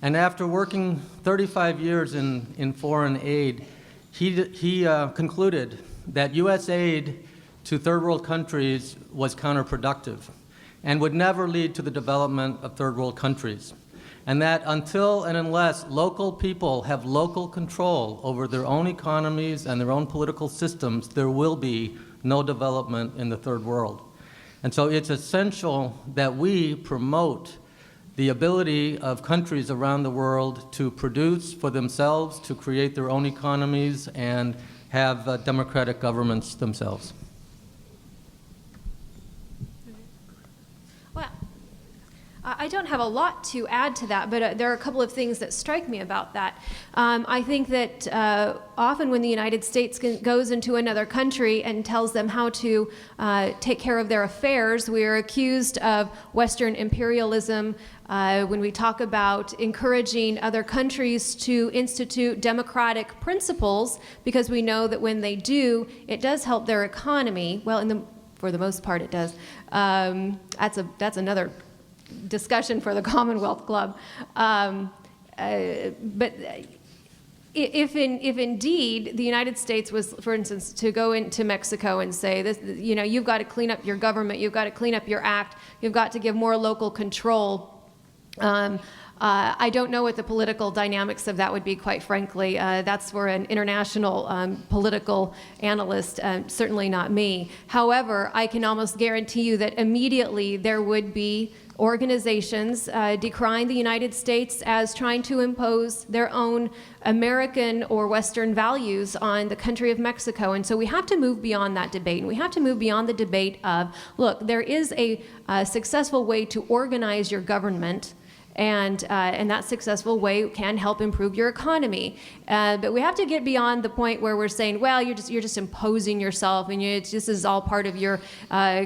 And after working 35 years in foreign aid, he concluded that U.S. aid to third world countries was counterproductive and would never lead to the development of third world countries. And that until and unless local people have local control over their own economies and their own political systems, there will be no development in the third world. And so it's essential that we promote the ability of countries around the world to produce for themselves, to create their own economies, and have democratic governments themselves. Well, I don't have a lot to add to that, but there are a couple of things that strike me about that. I think that often when the United States goes into another country and tells them how to take care of their affairs, we are accused of Western imperialism. When we talk about encouraging other countries to institute democratic principles, because we know that when they do, it does help their economy. Well, for the most part, it does. That's another discussion for the Commonwealth Club. But if indeed the United States was, for instance, to go into Mexico and say, this, you know, you've got to clean up your government, you've got to clean up your act, you've got to give more local control. I don't know what the political dynamics of that would be, quite frankly. That's for an international political analyst, certainly not me. However, I can almost guarantee you that immediately there would be organizations decrying the United States as trying to impose their own American or Western values on the country of Mexico. And so we have to move beyond that debate. And we have to move beyond the debate of, look, there is a successful way to organize your government, and that successful way can help improve your economy. But we have to get beyond the point where we're saying, well, you're just imposing yourself, and this is all part of your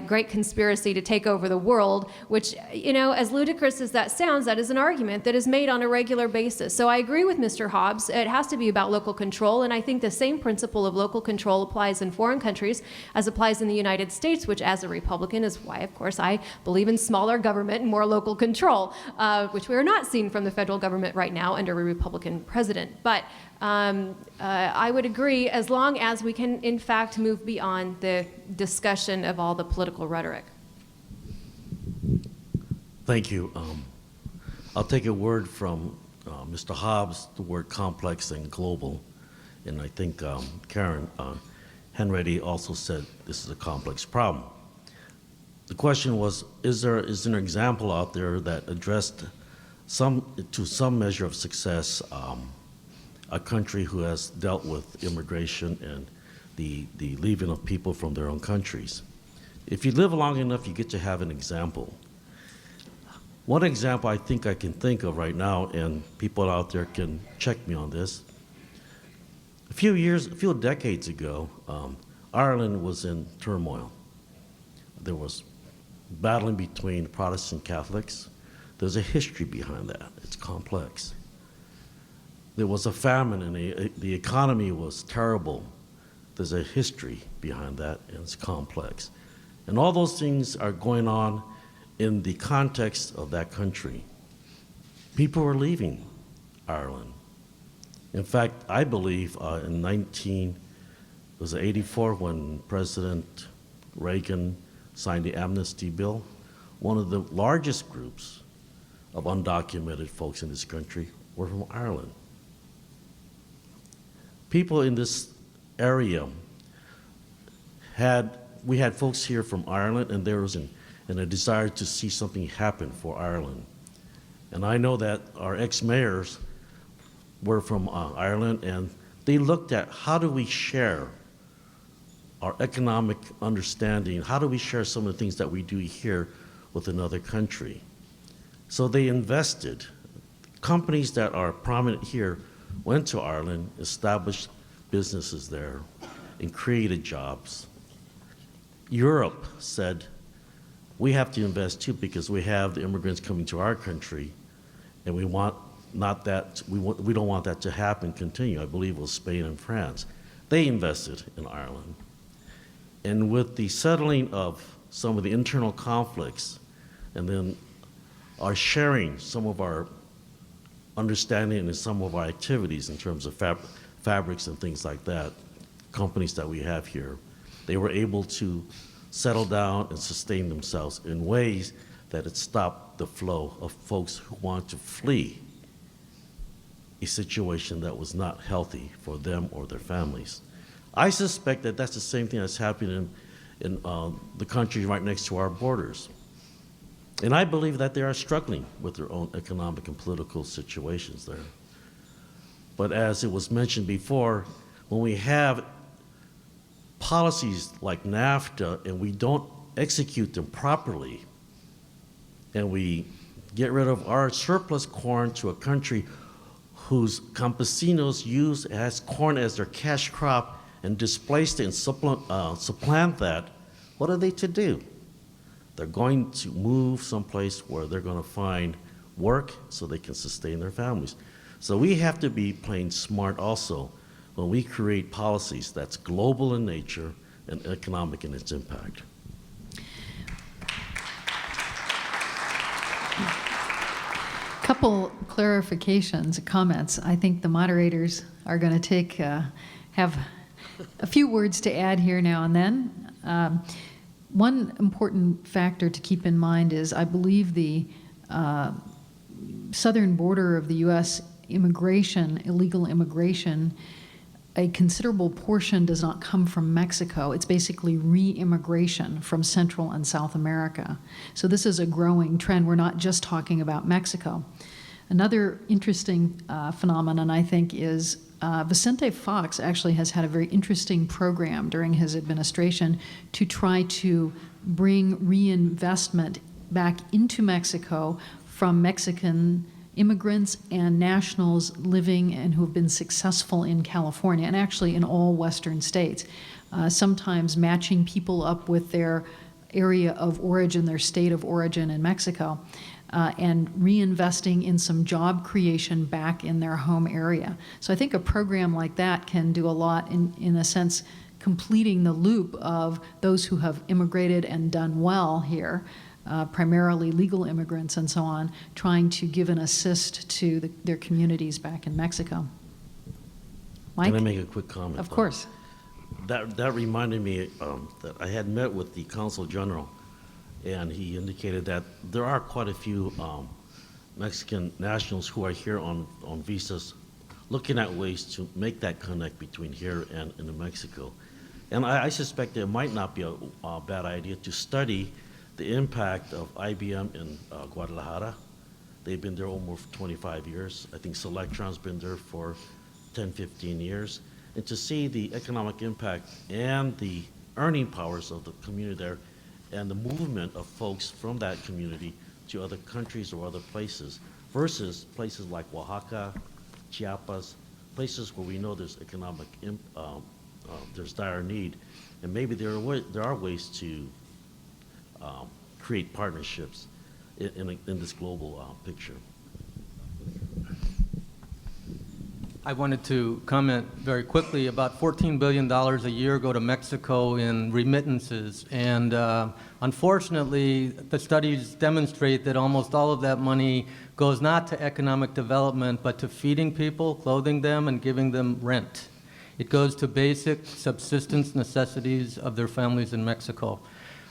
great conspiracy to take over the world, which, you know, as ludicrous as that sounds, that is an argument that is made on a regular basis. So I agree with Mr. Hobbs. It has to be about local control, and I think the same principle of local control applies in foreign countries as applies in the United States, which as a Republican is why, of course, I believe in smaller government and more local control, which which we are not seeing from the federal government right now under a Republican president. But I would agree, as long as we can, in fact, move beyond the discussion of all the political rhetoric. Thank you. I'll take a word from Mr. Hobbs, the word complex and global. And I think Karen Henready also said this is a complex problem. The question was, is there an example out there that addressed to some measure of success a country who has dealt with immigration and the leaving of people from their own countries? If you live long enough, you get to have an example. One example I think I can think of right now, and people out there can check me on this. A few decades ago, Ireland was in turmoil. There was battling between Protestant Catholics. There's a history behind that. It's complex. There was a famine and the economy was terrible. There's a history behind that, and it's complex. And all those things are going on in the context of that country. People were leaving Ireland. In fact, I believe in 1984 when President Reagan signed the amnesty bill, one of the largest groups of undocumented folks in this country were from Ireland. People in this area we had folks here from Ireland, and there was a desire to see something happen for Ireland. And I know that our ex-mayors were from Ireland, and they looked at how do we share our economic understanding, how do we share some of the things that we do here with another country. So they invested. Companies that are prominent here went to Ireland, established businesses there, and created jobs. Europe said, we have to invest too because we have the immigrants coming to our country, and we don't want that to happen, continue. I believe it was Spain and France. They invested in Ireland. And with the settling of some of the internal conflicts, and then our sharing some of our understanding and some of our activities in terms of fabrics and things like that, companies that we have here, they were able to settle down and sustain themselves in ways that it stopped the flow of folks who want to flee a situation that was not healthy for them or their families. I suspect that that's the same thing that's happening in the countries right next to our borders. And I believe that they are struggling with their own economic and political situations there. But as it was mentioned before, when we have policies like NAFTA and we don't execute them properly, and we get rid of our surplus corn to a country whose campesinos use as corn as their cash crop and displace it and supplant that, what are they to do? They're going to move someplace where they're going to find work so they can sustain their families. So we have to be playing smart also when we create policies that's global in nature and economic in its impact. Couple clarifications, comments. I think the moderators are going to have a few words to add here now and then. One important factor to keep in mind is I believe the southern border of the U.S. illegal immigration, a considerable portion does not come from Mexico. It's basically re-immigration from Central and South America. So this is a growing trend. We're not just talking about Mexico. Another interesting phenomenon, I think, is Vicente Fox actually has had a very interesting program during his administration to try to bring reinvestment back into Mexico from Mexican immigrants and nationals living and who have been successful in California and actually in all Western states, sometimes matching people up with their area of origin, their state of origin in Mexico, and reinvesting in some job creation back in their home area. So I think a program like that can do a lot in a sense, completing the loop of those who have immigrated and done well here, primarily legal immigrants and so on, trying to give an assist to their communities back in Mexico. Mike? Can I make a quick comment? Of course. That reminded me that I had met with the Consul General, and he indicated that there are quite a few Mexican nationals who are here on visas, looking at ways to make that connect between here and New Mexico. And I suspect it might not be a bad idea to study the impact of IBM in Guadalajara. They've been there almost 25 years. I think Selectron's been there for 10, 15 years. And to see the economic impact and the earning powers of the community there and the movement of folks from that community to other countries or other places versus places like Oaxaca, Chiapas, places where we know there's economic, there's dire need, and maybe there are ways to create partnerships in this global picture. I wanted to comment very quickly. About $14 billion a year go to Mexico in remittances, and unfortunately, the studies demonstrate that almost all of that money goes not to economic development, but to feeding people, clothing them, and giving them rent. It goes to basic subsistence necessities of their families in Mexico.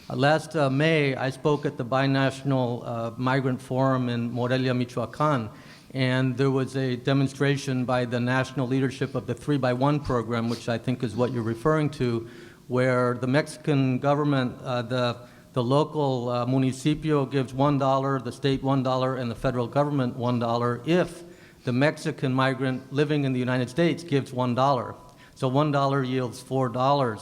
Last May, I spoke at the Binational Migrant Forum in Morelia, Michoacan, and there was a demonstration by the national leadership of the 3x1 program, which I think is what you're referring to, where the Mexican government, the local municipio gives $1, the state $1, and the federal government $1 if the Mexican migrant living in the United States gives $1. So $1 yields $4.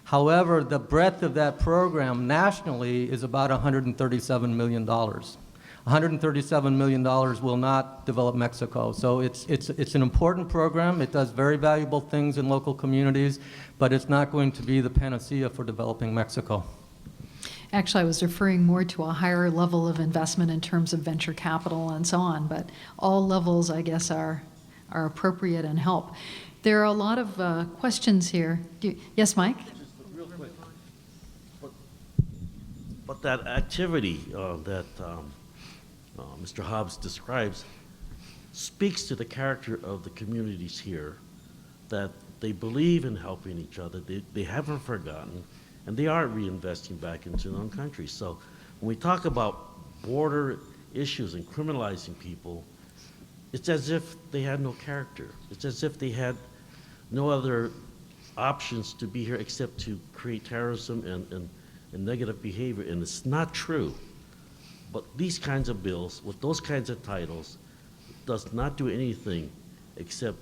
However, the breadth of that program nationally is about $137 million. $137 million will not develop Mexico. So it's an important program. It does very valuable things in local communities, but it's not going to be the panacea for developing Mexico. Actually, I was referring more to a higher level of investment in terms of venture capital and so on, but all levels, I guess, are appropriate and help. There are a lot of questions here. Yes, Mike? Just real quick. But that activity that Mr. Hobbs describes speaks to the character of the communities here, that they believe in helping each other, they haven't forgotten, and they are reinvesting back into their own country. So when we talk about border issues and criminalizing people, it's as if they had no character. It's as if they had no other options to be here except to create terrorism and negative behavior, and it's not true. But these kinds of bills, with those kinds of titles, does not do anything except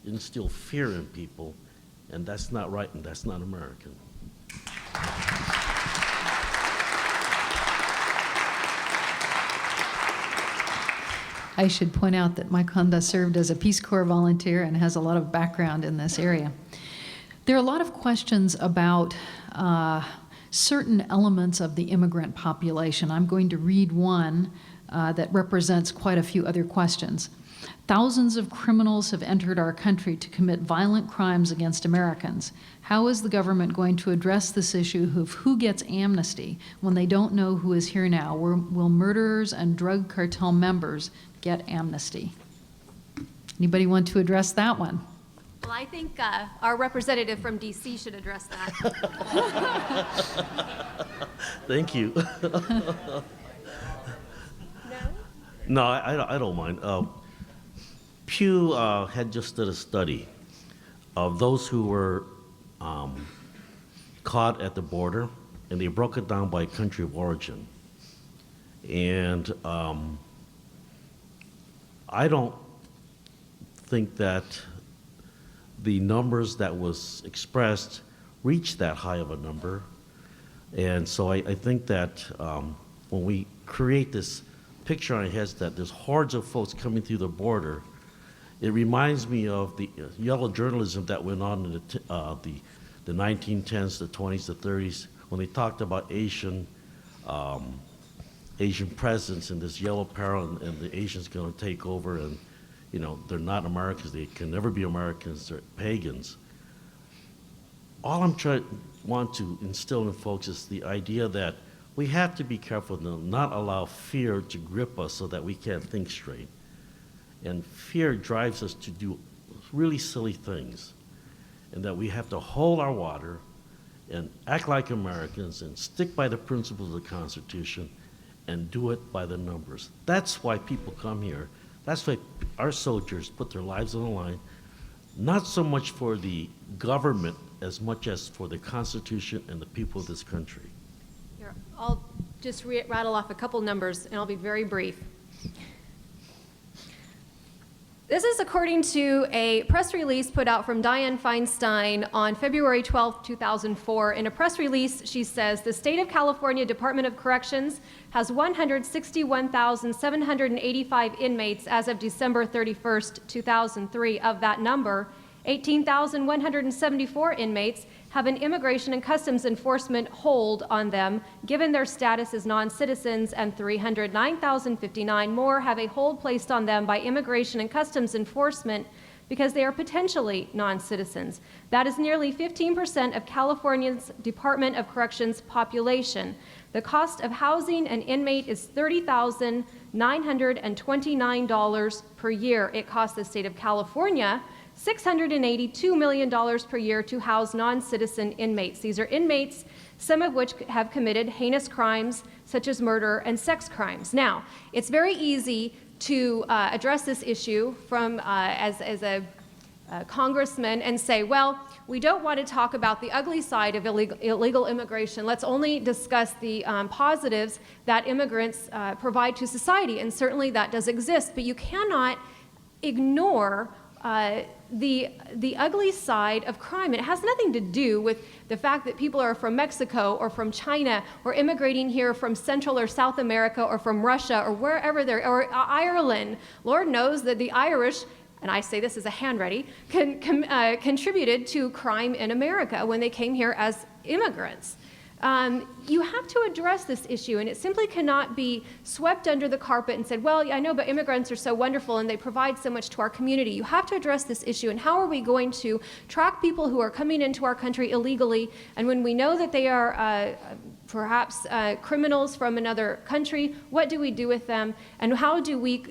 instill fear in people, and that's not right, and that's not American. I should point out that Mike Honda served as a Peace Corps volunteer and has a lot of background in this area. There are a lot of questions about certain elements of the immigrant population. I'm going to read one that represents quite a few other questions. Thousands of criminals have entered our country to commit violent crimes against Americans. How is the government going to address this issue of who gets amnesty when they don't know who is here now? Will murderers and drug cartel members get amnesty? Anybody want to address that one? Well, I think our representative from D.C. should address that. Thank you. No, I don't mind. Pew had just did a study of those who were caught at the border, and they broke it down by country of origin. And I don't think that the numbers that was expressed reached that high of a number. And so I think that when we create this picture on our heads that there's hordes of folks coming through the border, it reminds me of the yellow journalism that went on in the 1910s, the 20s, the 30s, when they talked about Asian presence in this yellow peril, and the Asians going to take over, and you know they're not Americans, they can never be Americans, they're pagans. All I'm want to instill in folks is the idea that we have to be careful to not allow fear to grip us so that we can't think straight. And fear drives us to do really silly things, and that we have to hold our water and act like Americans and stick by the principles of the Constitution and do it by the numbers. That's why people come here. That's why our soldiers put their lives on the line, not so much for the government as much as for the Constitution and the people of this country. Here, I'll just rattle off a couple numbers, and I'll be very brief. This is according to a press release put out from Dianne Feinstein on February 12, 2004. In a press release, she says, the state of California Department of Corrections has 161,785 inmates as of December 31st, 2003. Of that number, 18,174 inmates have an Immigration and Customs Enforcement hold on them, given their status as non-citizens, and 309,059 more have a hold placed on them by Immigration and Customs Enforcement because they are potentially non-citizens. That is nearly 15% of California's Department of Corrections population. The cost of housing an inmate is $30,929 per year. It costs the state of California $682 million per year to house non-citizen inmates. These are inmates, some of which have committed heinous crimes such as murder and sex crimes. Now, it's very easy to address this issue from as a congressman and say, well, we don't want to talk about the ugly side of illegal immigration. Let's only discuss the positives that immigrants provide to society, and certainly that does exist, but you cannot ignore the ugly side of crime. It has nothing to do with the fact that people are from Mexico or from China or immigrating here from Central or South America or from Russia or wherever they're, or Ireland. Lord knows that the Irish, and I say this as a hand-ready, contributed to crime in America when they came here as immigrants. You have to address this issue, and it simply cannot be swept under the carpet and said, well, I know, but immigrants are so wonderful and they provide so much to our community. You have to address this issue, and how are we going to track people who are coming into our country illegally, and when we know that they are perhaps criminals from another country, what do we do with them, and how do we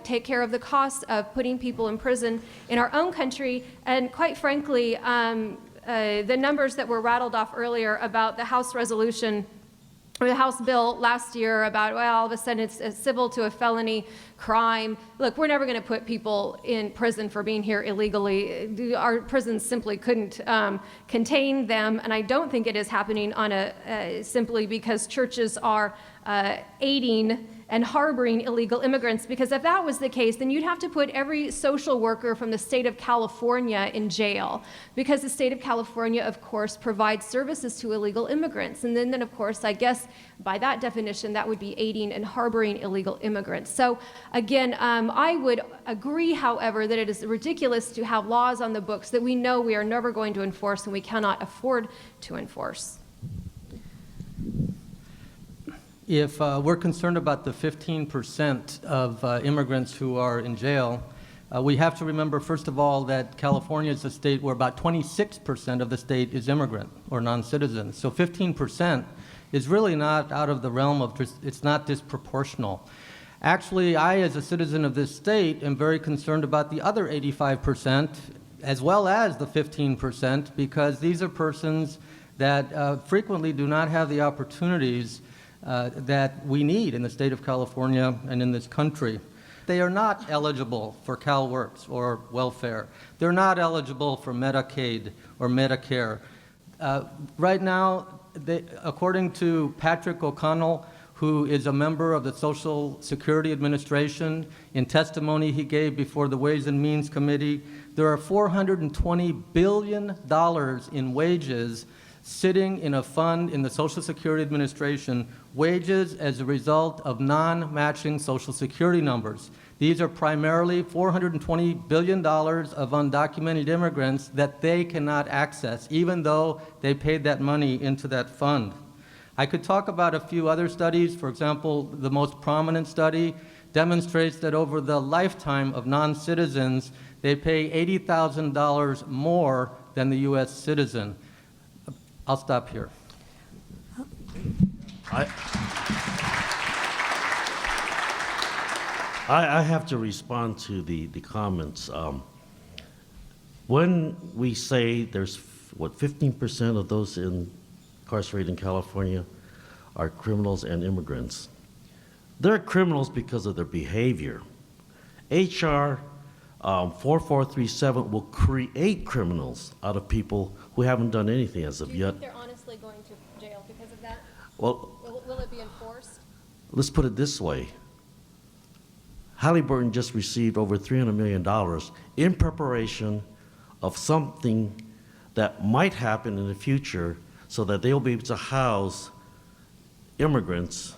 take care of the cost of putting people in prison in our own country, and quite frankly, the numbers that were rattled off earlier about the House resolution or the House bill last year about, well, all of a sudden it's a civil to a felony crime. Look, we're never going to put people in prison for being here illegally. Our prisons simply couldn't contain them, and I don't think it is happening on simply because churches are aiding and harboring illegal immigrants, because if that was the case, then you'd have to put every social worker from the state of California in jail, because the state of California, of course, provides services to illegal immigrants. And then of course, I guess by that definition, that would be aiding and harboring illegal immigrants. So again, I would agree, however, that it is ridiculous to have laws on the books that we know we are never going to enforce and we cannot afford to enforce. If we're concerned about the 15% of immigrants who are in jail, we have to remember, first of all, that California is a state where about 26% of the state is immigrant or non-citizen. So 15% is really not out of the realm of, it's not disproportional. Actually, I, as a citizen of this state, am very concerned about the other 85%, as well as the 15%, because these are persons that frequently do not have the opportunities that we need in the state of California and in this country. They are not eligible for CalWorks or welfare. They're not eligible for Medicaid or Medicare. Right now, according to Patrick O'Connell, who is a member of the Social Security Administration, in testimony he gave before the Ways and Means Committee, there are $420 billion in wages sitting in a fund in the Social Security Administration, wages as a result of non-matching Social Security numbers. These are primarily $420 billion of undocumented immigrants that they cannot access, even though they paid that money into that fund. I could talk about a few other studies. For example, the most prominent study demonstrates that over the lifetime of non-citizens, they pay $80,000 more than the U.S. citizen. I'll stop here. I have to respond to the comments. When we say there's, 15% of those incarcerated in California are criminals and immigrants, they're criminals because of their behavior. HR 4437 will create criminals out of people who haven't done anything as of Do you yet. think they're honestly going to jail because of that? Well, Will it be enforced? let's put it this way. Halliburton just received over $300 million in preparation of something that might happen in the future so that they'll be able to house immigrants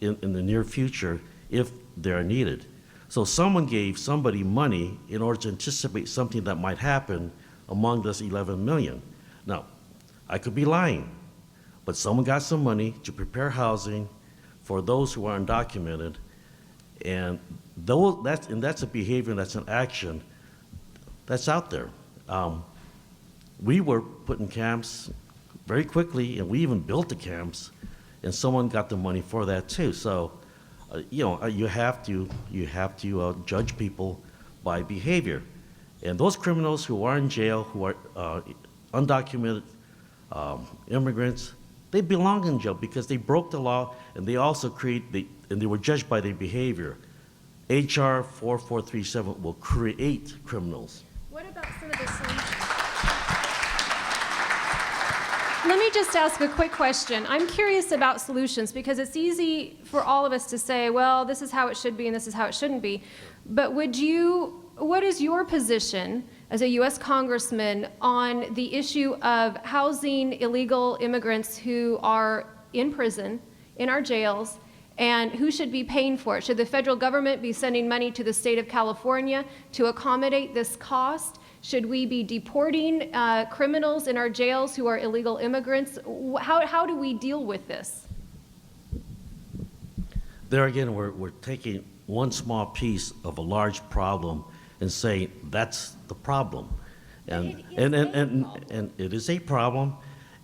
in the near future if they're needed. So someone gave somebody money in order to anticipate something that might happen among this 11 million. Now, I could be lying, but someone got some money to prepare housing for those who are undocumented, and that's a behavior, that's an action that's out there. We were put in camps very quickly, and we even built the camps, and someone got the money for that too. So, you have to judge people by behavior, and those criminals who are in jail, who are undocumented immigrants, they belong in jail because they broke the law, and they also and they were judged by their behavior. HR 4437 will create criminals. What about some of the solutions? Let me just ask a quick question. I'm curious about solutions because it's easy for all of us to say, well, this is how it should be and this is how it shouldn't be. But what is your position as a U.S. Congressman on the issue of housing illegal immigrants who are in prison, in our jails, and who should be paying for it? Should the federal government be sending money to the state of California to accommodate this cost? Should we be deporting criminals in our jails who are illegal immigrants? How do we deal with this? There again, we're taking one small piece of a large problem and saying that's the problem. And it is a problem,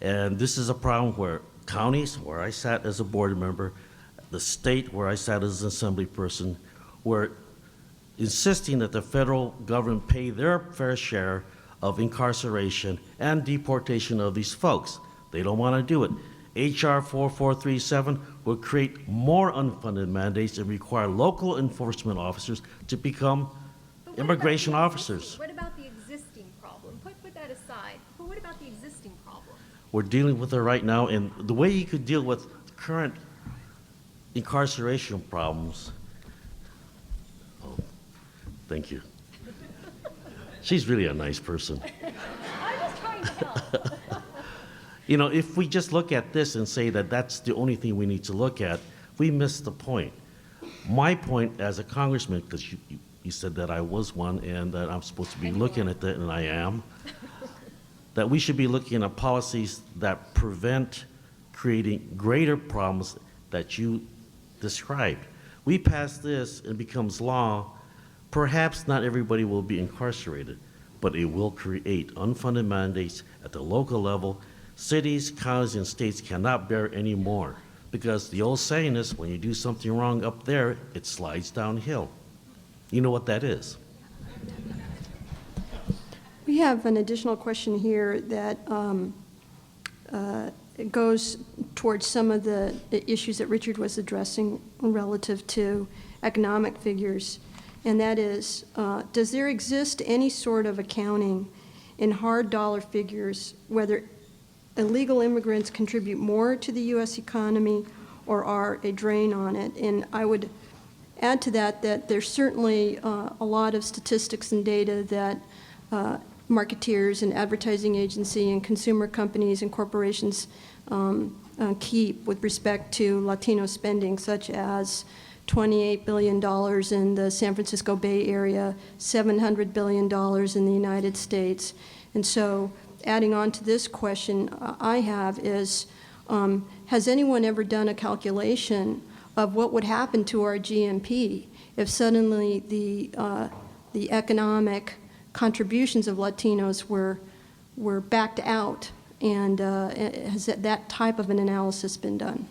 and this is a problem where counties, where I sat as a board member, the state where I sat as an assembly person, were insisting that the federal government pay their fair share of incarceration and deportation of these folks. They don't want to do it. HR 4437 will create more unfunded mandates and require local enforcement officers to become immigration officers. What about the existing problem? Put that aside. But what about the existing problem? We're dealing with it right now, and the way you could deal with current incarceration problems. Oh, thank you. She's really a nice person. I was trying to help. If we just look at this and say that that's the only thing we need to look at, we miss the point. My point as a congressman, because you said that I was one and that I'm supposed to be looking at that, and I am, that we should be looking at policies that prevent creating greater problems that you described. We pass this and it becomes law, perhaps not everybody will be incarcerated, but it will create unfunded mandates at the local level. Cities, counties, and states cannot bear any more because the old saying is when you do something wrong up there, it slides downhill. You know what that is. We have an additional question here that it goes towards some of the issues that Richard was addressing relative to economic figures, and that is, does there exist any sort of accounting in hard dollar figures whether illegal immigrants contribute more to the U.S. economy or are a drain on it? And I would add to that there's certainly a lot of statistics and data that marketeers and advertising agency and consumer companies and corporations keep with respect to Latino spending, such as $28 billion in the San Francisco Bay Area, $700 billion in the United States. And so adding on to this question I have is, has anyone ever done a calculation of what would happen to our GNP if suddenly the economic contributions of Latinos were backed out, and has that type of an analysis been done?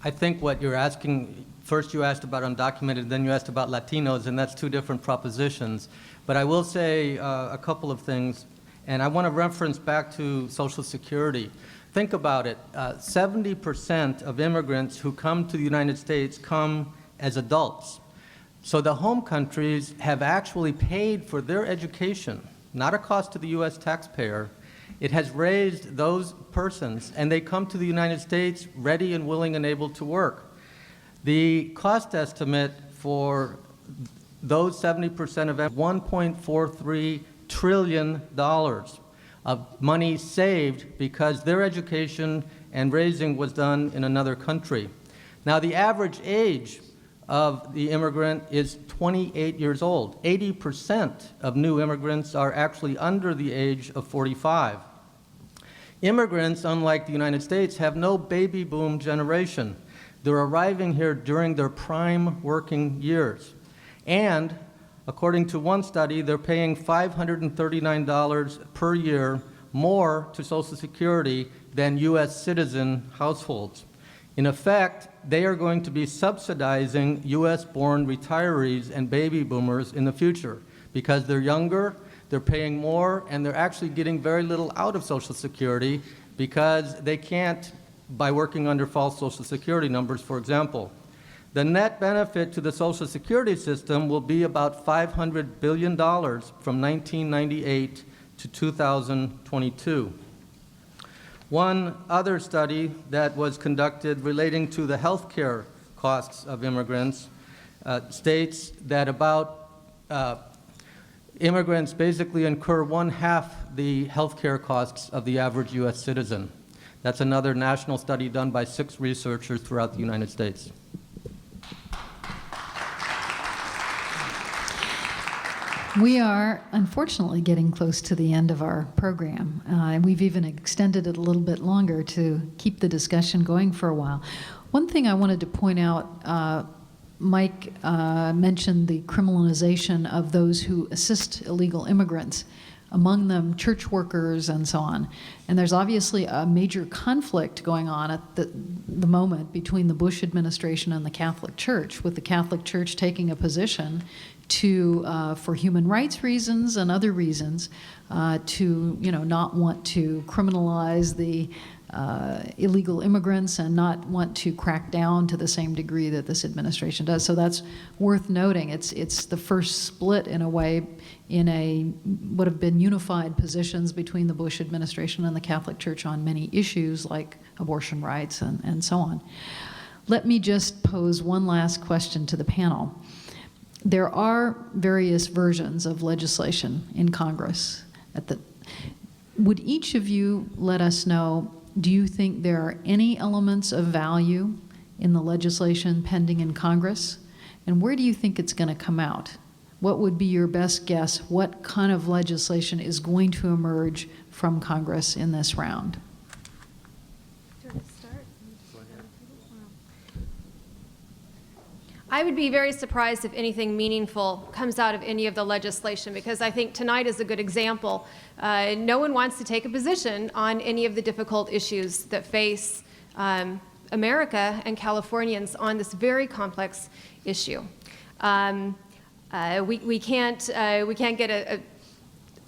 I think what you're asking, first you asked about undocumented, then you asked about Latinos, and that's two different propositions. But I will say a couple of things, and I want to reference back to Social Security. Think about it. 70% of immigrants who come to the United States come as adults. So the home countries have actually paid for their education, not a cost to the U.S. taxpayer. It has raised those persons, and they come to the United States ready and willing and able to work. The cost estimate for those 70% of $1.43 trillion of money saved because their education and raising was done in another country. Now, the average age of the immigrant is 28 years old. 80% of new immigrants are actually under the age of 45. Immigrants, unlike the United States, have no baby boom generation. They're arriving here during their prime working years. And according to one study, they're paying $539 per year more to Social Security than U.S. citizen households. In effect, they are going to be subsidizing U.S.-born retirees and baby boomers in the future because they're younger, they're paying more, and they're actually getting very little out of Social Security because they can't by working under false Social Security numbers, for example. The net benefit to the Social Security system will be about $500 billion from 1998 to 2022. One other study that was conducted relating to the health care costs of immigrants states that immigrants basically incur 1/2 the health care costs of the average U.S. citizen. That's another national study done by 6 researchers throughout the United States. We are unfortunately getting close to the end of our program. We've even extended it a little bit longer to keep the discussion going for a while. One thing I wanted to point out, Mike mentioned the criminalization of those who assist illegal immigrants, among them church workers and so on. And there's obviously a major conflict going on at the moment between the Bush administration and the Catholic Church, with the Catholic Church taking a position to, for human rights reasons and other reasons, to not want to criminalize the illegal immigrants and not want to crack down to the same degree that this administration does. So that's worth noting. It's the first split in a way in would have been unified positions between the Bush administration and the Catholic Church on many issues like abortion rights and so on. Let me just pose one last question to the panel. There are various versions of legislation in Congress. Would each of you let us know, do you think there are any elements of value in the legislation pending in Congress? And where do you think it's going to come out? What would be your best guess? What kind of legislation is going to emerge from Congress in this round? I would be very surprised if anything meaningful comes out of any of the legislation, because I think tonight is a good example. No one wants to take a position on any of the difficult issues that face America and Californians on this very complex issue. We can't get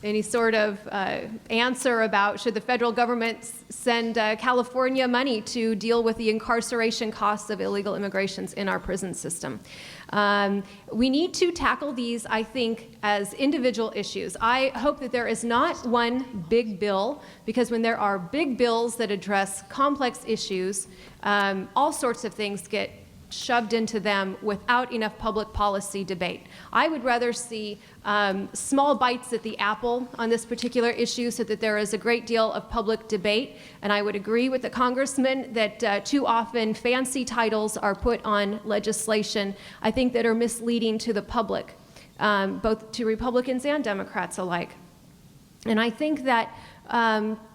any sort of answer about should the federal government send California money to deal with the incarceration costs of illegal immigrations in our prison system. We need to tackle these, I think, as individual issues. I hope that there is not one big bill, because when there are big bills that address complex issues, all sorts of things get shoved into them without enough public policy debate. I would rather see small bites at the apple on this particular issue so that there is a great deal of public debate. And I would agree with the congressman that too often fancy titles are put on legislation, I think, that are misleading to the public, both to Republicans and Democrats alike. And I think that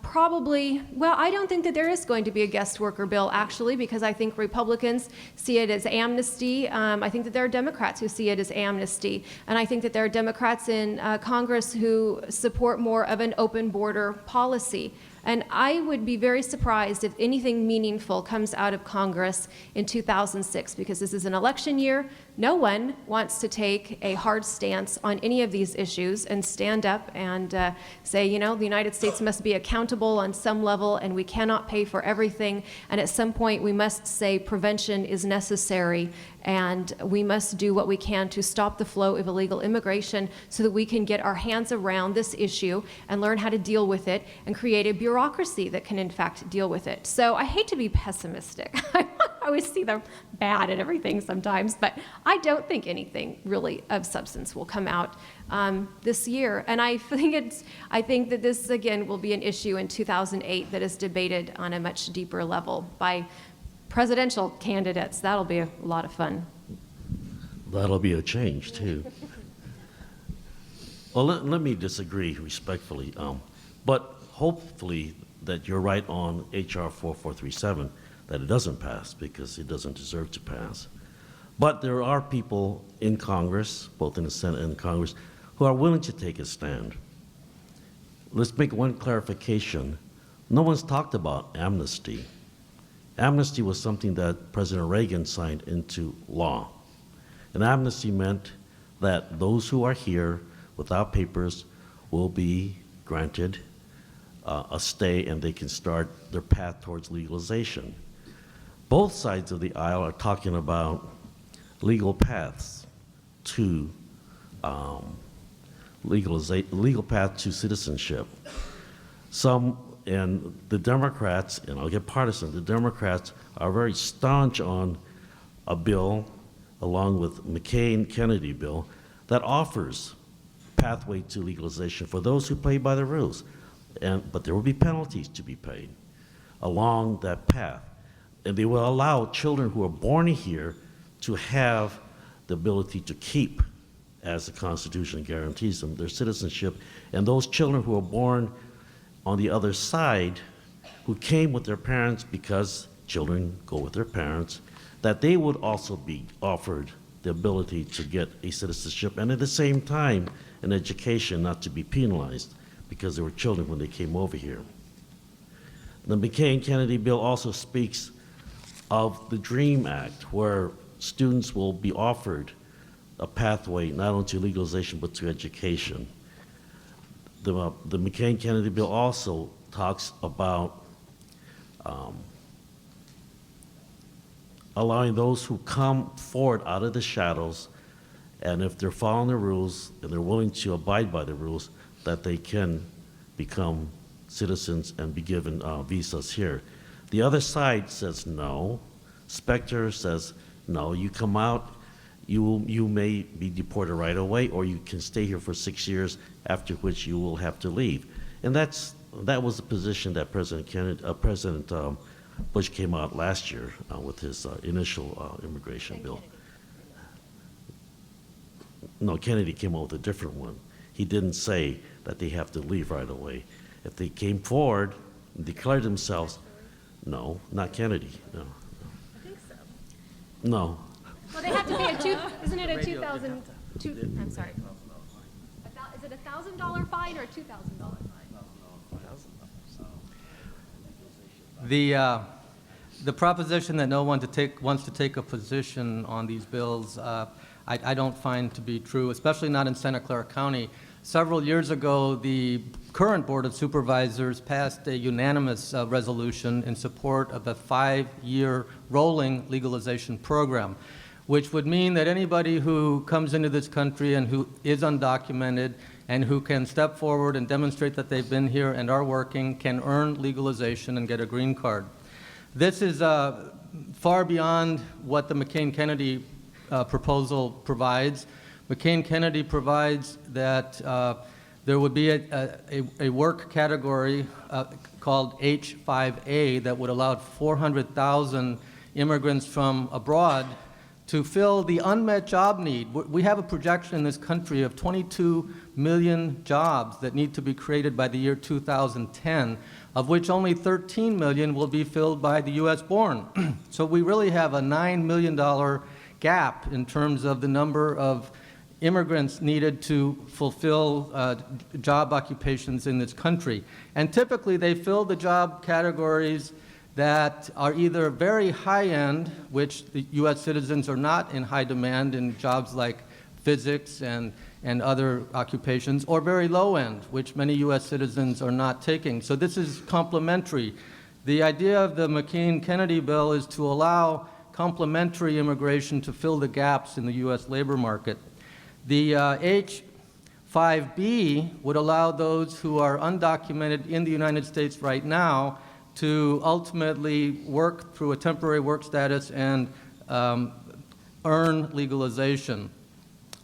probably, well, I don't think that there is going to be a guest worker bill, actually, because I think Republicans see it as amnesty. I think that there are Democrats who see it as amnesty. And I think that there are Democrats in Congress who support more of an open border policy. And I would be very surprised if anything meaningful comes out of Congress in 2006, because this is an election year. No one wants to take a hard stance on any of these issues and stand up and say, you know, the United States must be accountable on some level and we cannot pay for everything. And at some point we must say prevention is necessary and we must do what we can to stop the flow of illegal immigration so that we can get our hands around this issue and learn how to deal with it and create a bureaucracy that can in fact deal with it. So I hate to be pessimistic. I always see the bad in everything sometimes, but I don't think anything really of substance will come out this year. And I think that this again will be an issue in 2008 that is debated on a much deeper level by presidential candidates. That'll be a lot of fun. That'll be a change, too. Well, let me disagree respectfully, but hopefully that you're right on H.R. 4437, that it doesn't pass because it doesn't deserve to pass. But there are people in Congress, both in the Senate and Congress, who are willing to take a stand. Let's make one clarification. No one's talked about amnesty. Amnesty was something that President Reagan signed into law. And amnesty meant that those who are here without papers will be granted a stay and they can start their path towards legalization. Both sides of the aisle are talking about legal paths to legal path to citizenship. And the Democrats, and I'll get partisan, the Democrats are very staunch on a bill, along with McCain-Kennedy bill, that offers pathway to legalization for those who play by the rules. But there will be penalties to be paid along that path. And they will allow children who are born here to have the ability to keep, as the Constitution guarantees them, their citizenship. And those children who are born on the other side, who came with their parents because children go with their parents, that they would also be offered the ability to get a citizenship and at the same time an education, not to be penalized because they were children when they came over here. The McCain-Kennedy bill also speaks of the DREAM Act, where students will be offered a pathway not only to legalization but to education. The McCain-Kennedy bill also talks about allowing those who come forward out of the shadows, and if they're following the rules and they're willing to abide by the rules, that they can become citizens and be given visas here. The other side says no. Specter says no, you come out, you may be deported right away, or you can stay here for 6 years, after which you will have to leave. And that was the position that President Bush came out last year with his initial immigration bill. No, Kennedy came out with a different one. He didn't say that they have to leave right away. If they came forward and declared themselves, no, not Kennedy, no. I think so. No. Well, they have to pay isn't it a 2,000, I'm sorry. Is it a $1,000 fine or a $2,000 fine? The proposition that no one wants to take a position on these bills, I don't find to be true, especially not in Santa Clara County. Several years ago, the current Board of Supervisors passed a unanimous resolution in support of a 5-year rolling legalization program, which would mean that anybody who comes into this country and who is undocumented and who can step forward and demonstrate that they've been here and are working can earn legalization and get a green card. This is far beyond what the McCain-Kennedy proposal provides. McCain-Kennedy provides that there would be a work category called H-5A that would allow 400,000 immigrants from abroad to fill the unmet job need. We have a projection in this country of 22 million jobs that need to be created by the year 2010, of which only 13 million will be filled by the U.S. born. So we really have a $9 million gap in terms of the number of immigrants needed to fulfill job occupations in this country. And typically they fill the job categories that are either very high-end, which the U.S. citizens are not in high demand in jobs like physics and other occupations, or very low-end, which many U.S. citizens are not taking. So this is complementary. The idea of the McCain-Kennedy bill is to allow complementary immigration to fill the gaps in the U.S. labor market. The H-5B would allow those who are undocumented in the United States right now to ultimately work through a temporary work status and earn legalization.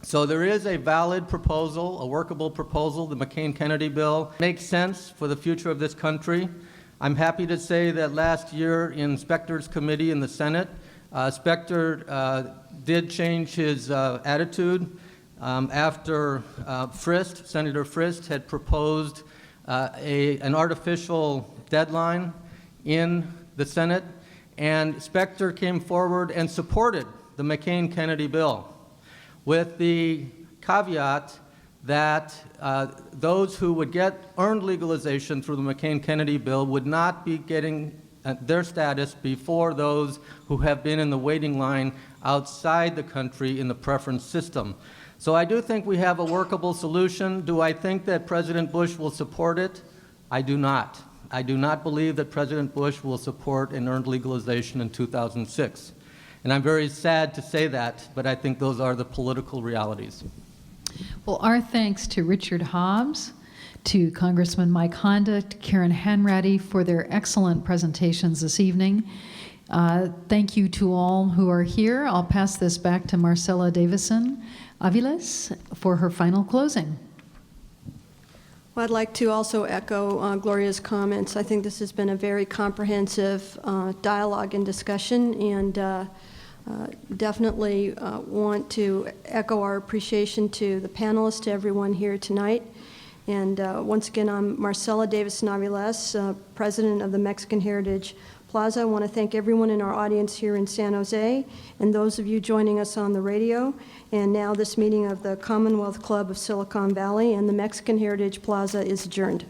So there is a valid proposal, a workable proposal. The McCain-Kennedy bill makes sense for the future of this country. I'm happy to say that last year in Specter's committee in the Senate, Specter did change his attitude after Senator Frist had proposed an artificial deadline in the Senate, and Specter came forward and supported the McCain-Kennedy bill with the caveat that those who would get earned legalization through the McCain-Kennedy bill would not be getting their status before those who have been in the waiting line outside the country in the preference system. So I do think we have a workable solution. Do I think that President Bush will support it? I do not. I do not believe that President Bush will support an earned legalization in 2006. And I'm very sad to say that, but I think those are the political realities. Well, our thanks to Richard Hobbs, to Congressman Mike Honda, to Karen Hanratty for their excellent presentations this evening. Thank you to all who are here. I'll pass this back to Marcela Davison Aviles for her final closing. Well, I'd like to also echo Gloria's comments. I think this has been a very comprehensive dialogue and discussion, and definitely want to echo our appreciation to the panelists, to everyone here tonight. And once again, I'm Marcela Davison Aviles, president of the Mexican Heritage Plaza. I want to thank everyone in our audience here in San Jose and those of you joining us on the radio. And now this meeting of the Commonwealth Club of Silicon Valley and the Mexican Heritage Plaza is adjourned.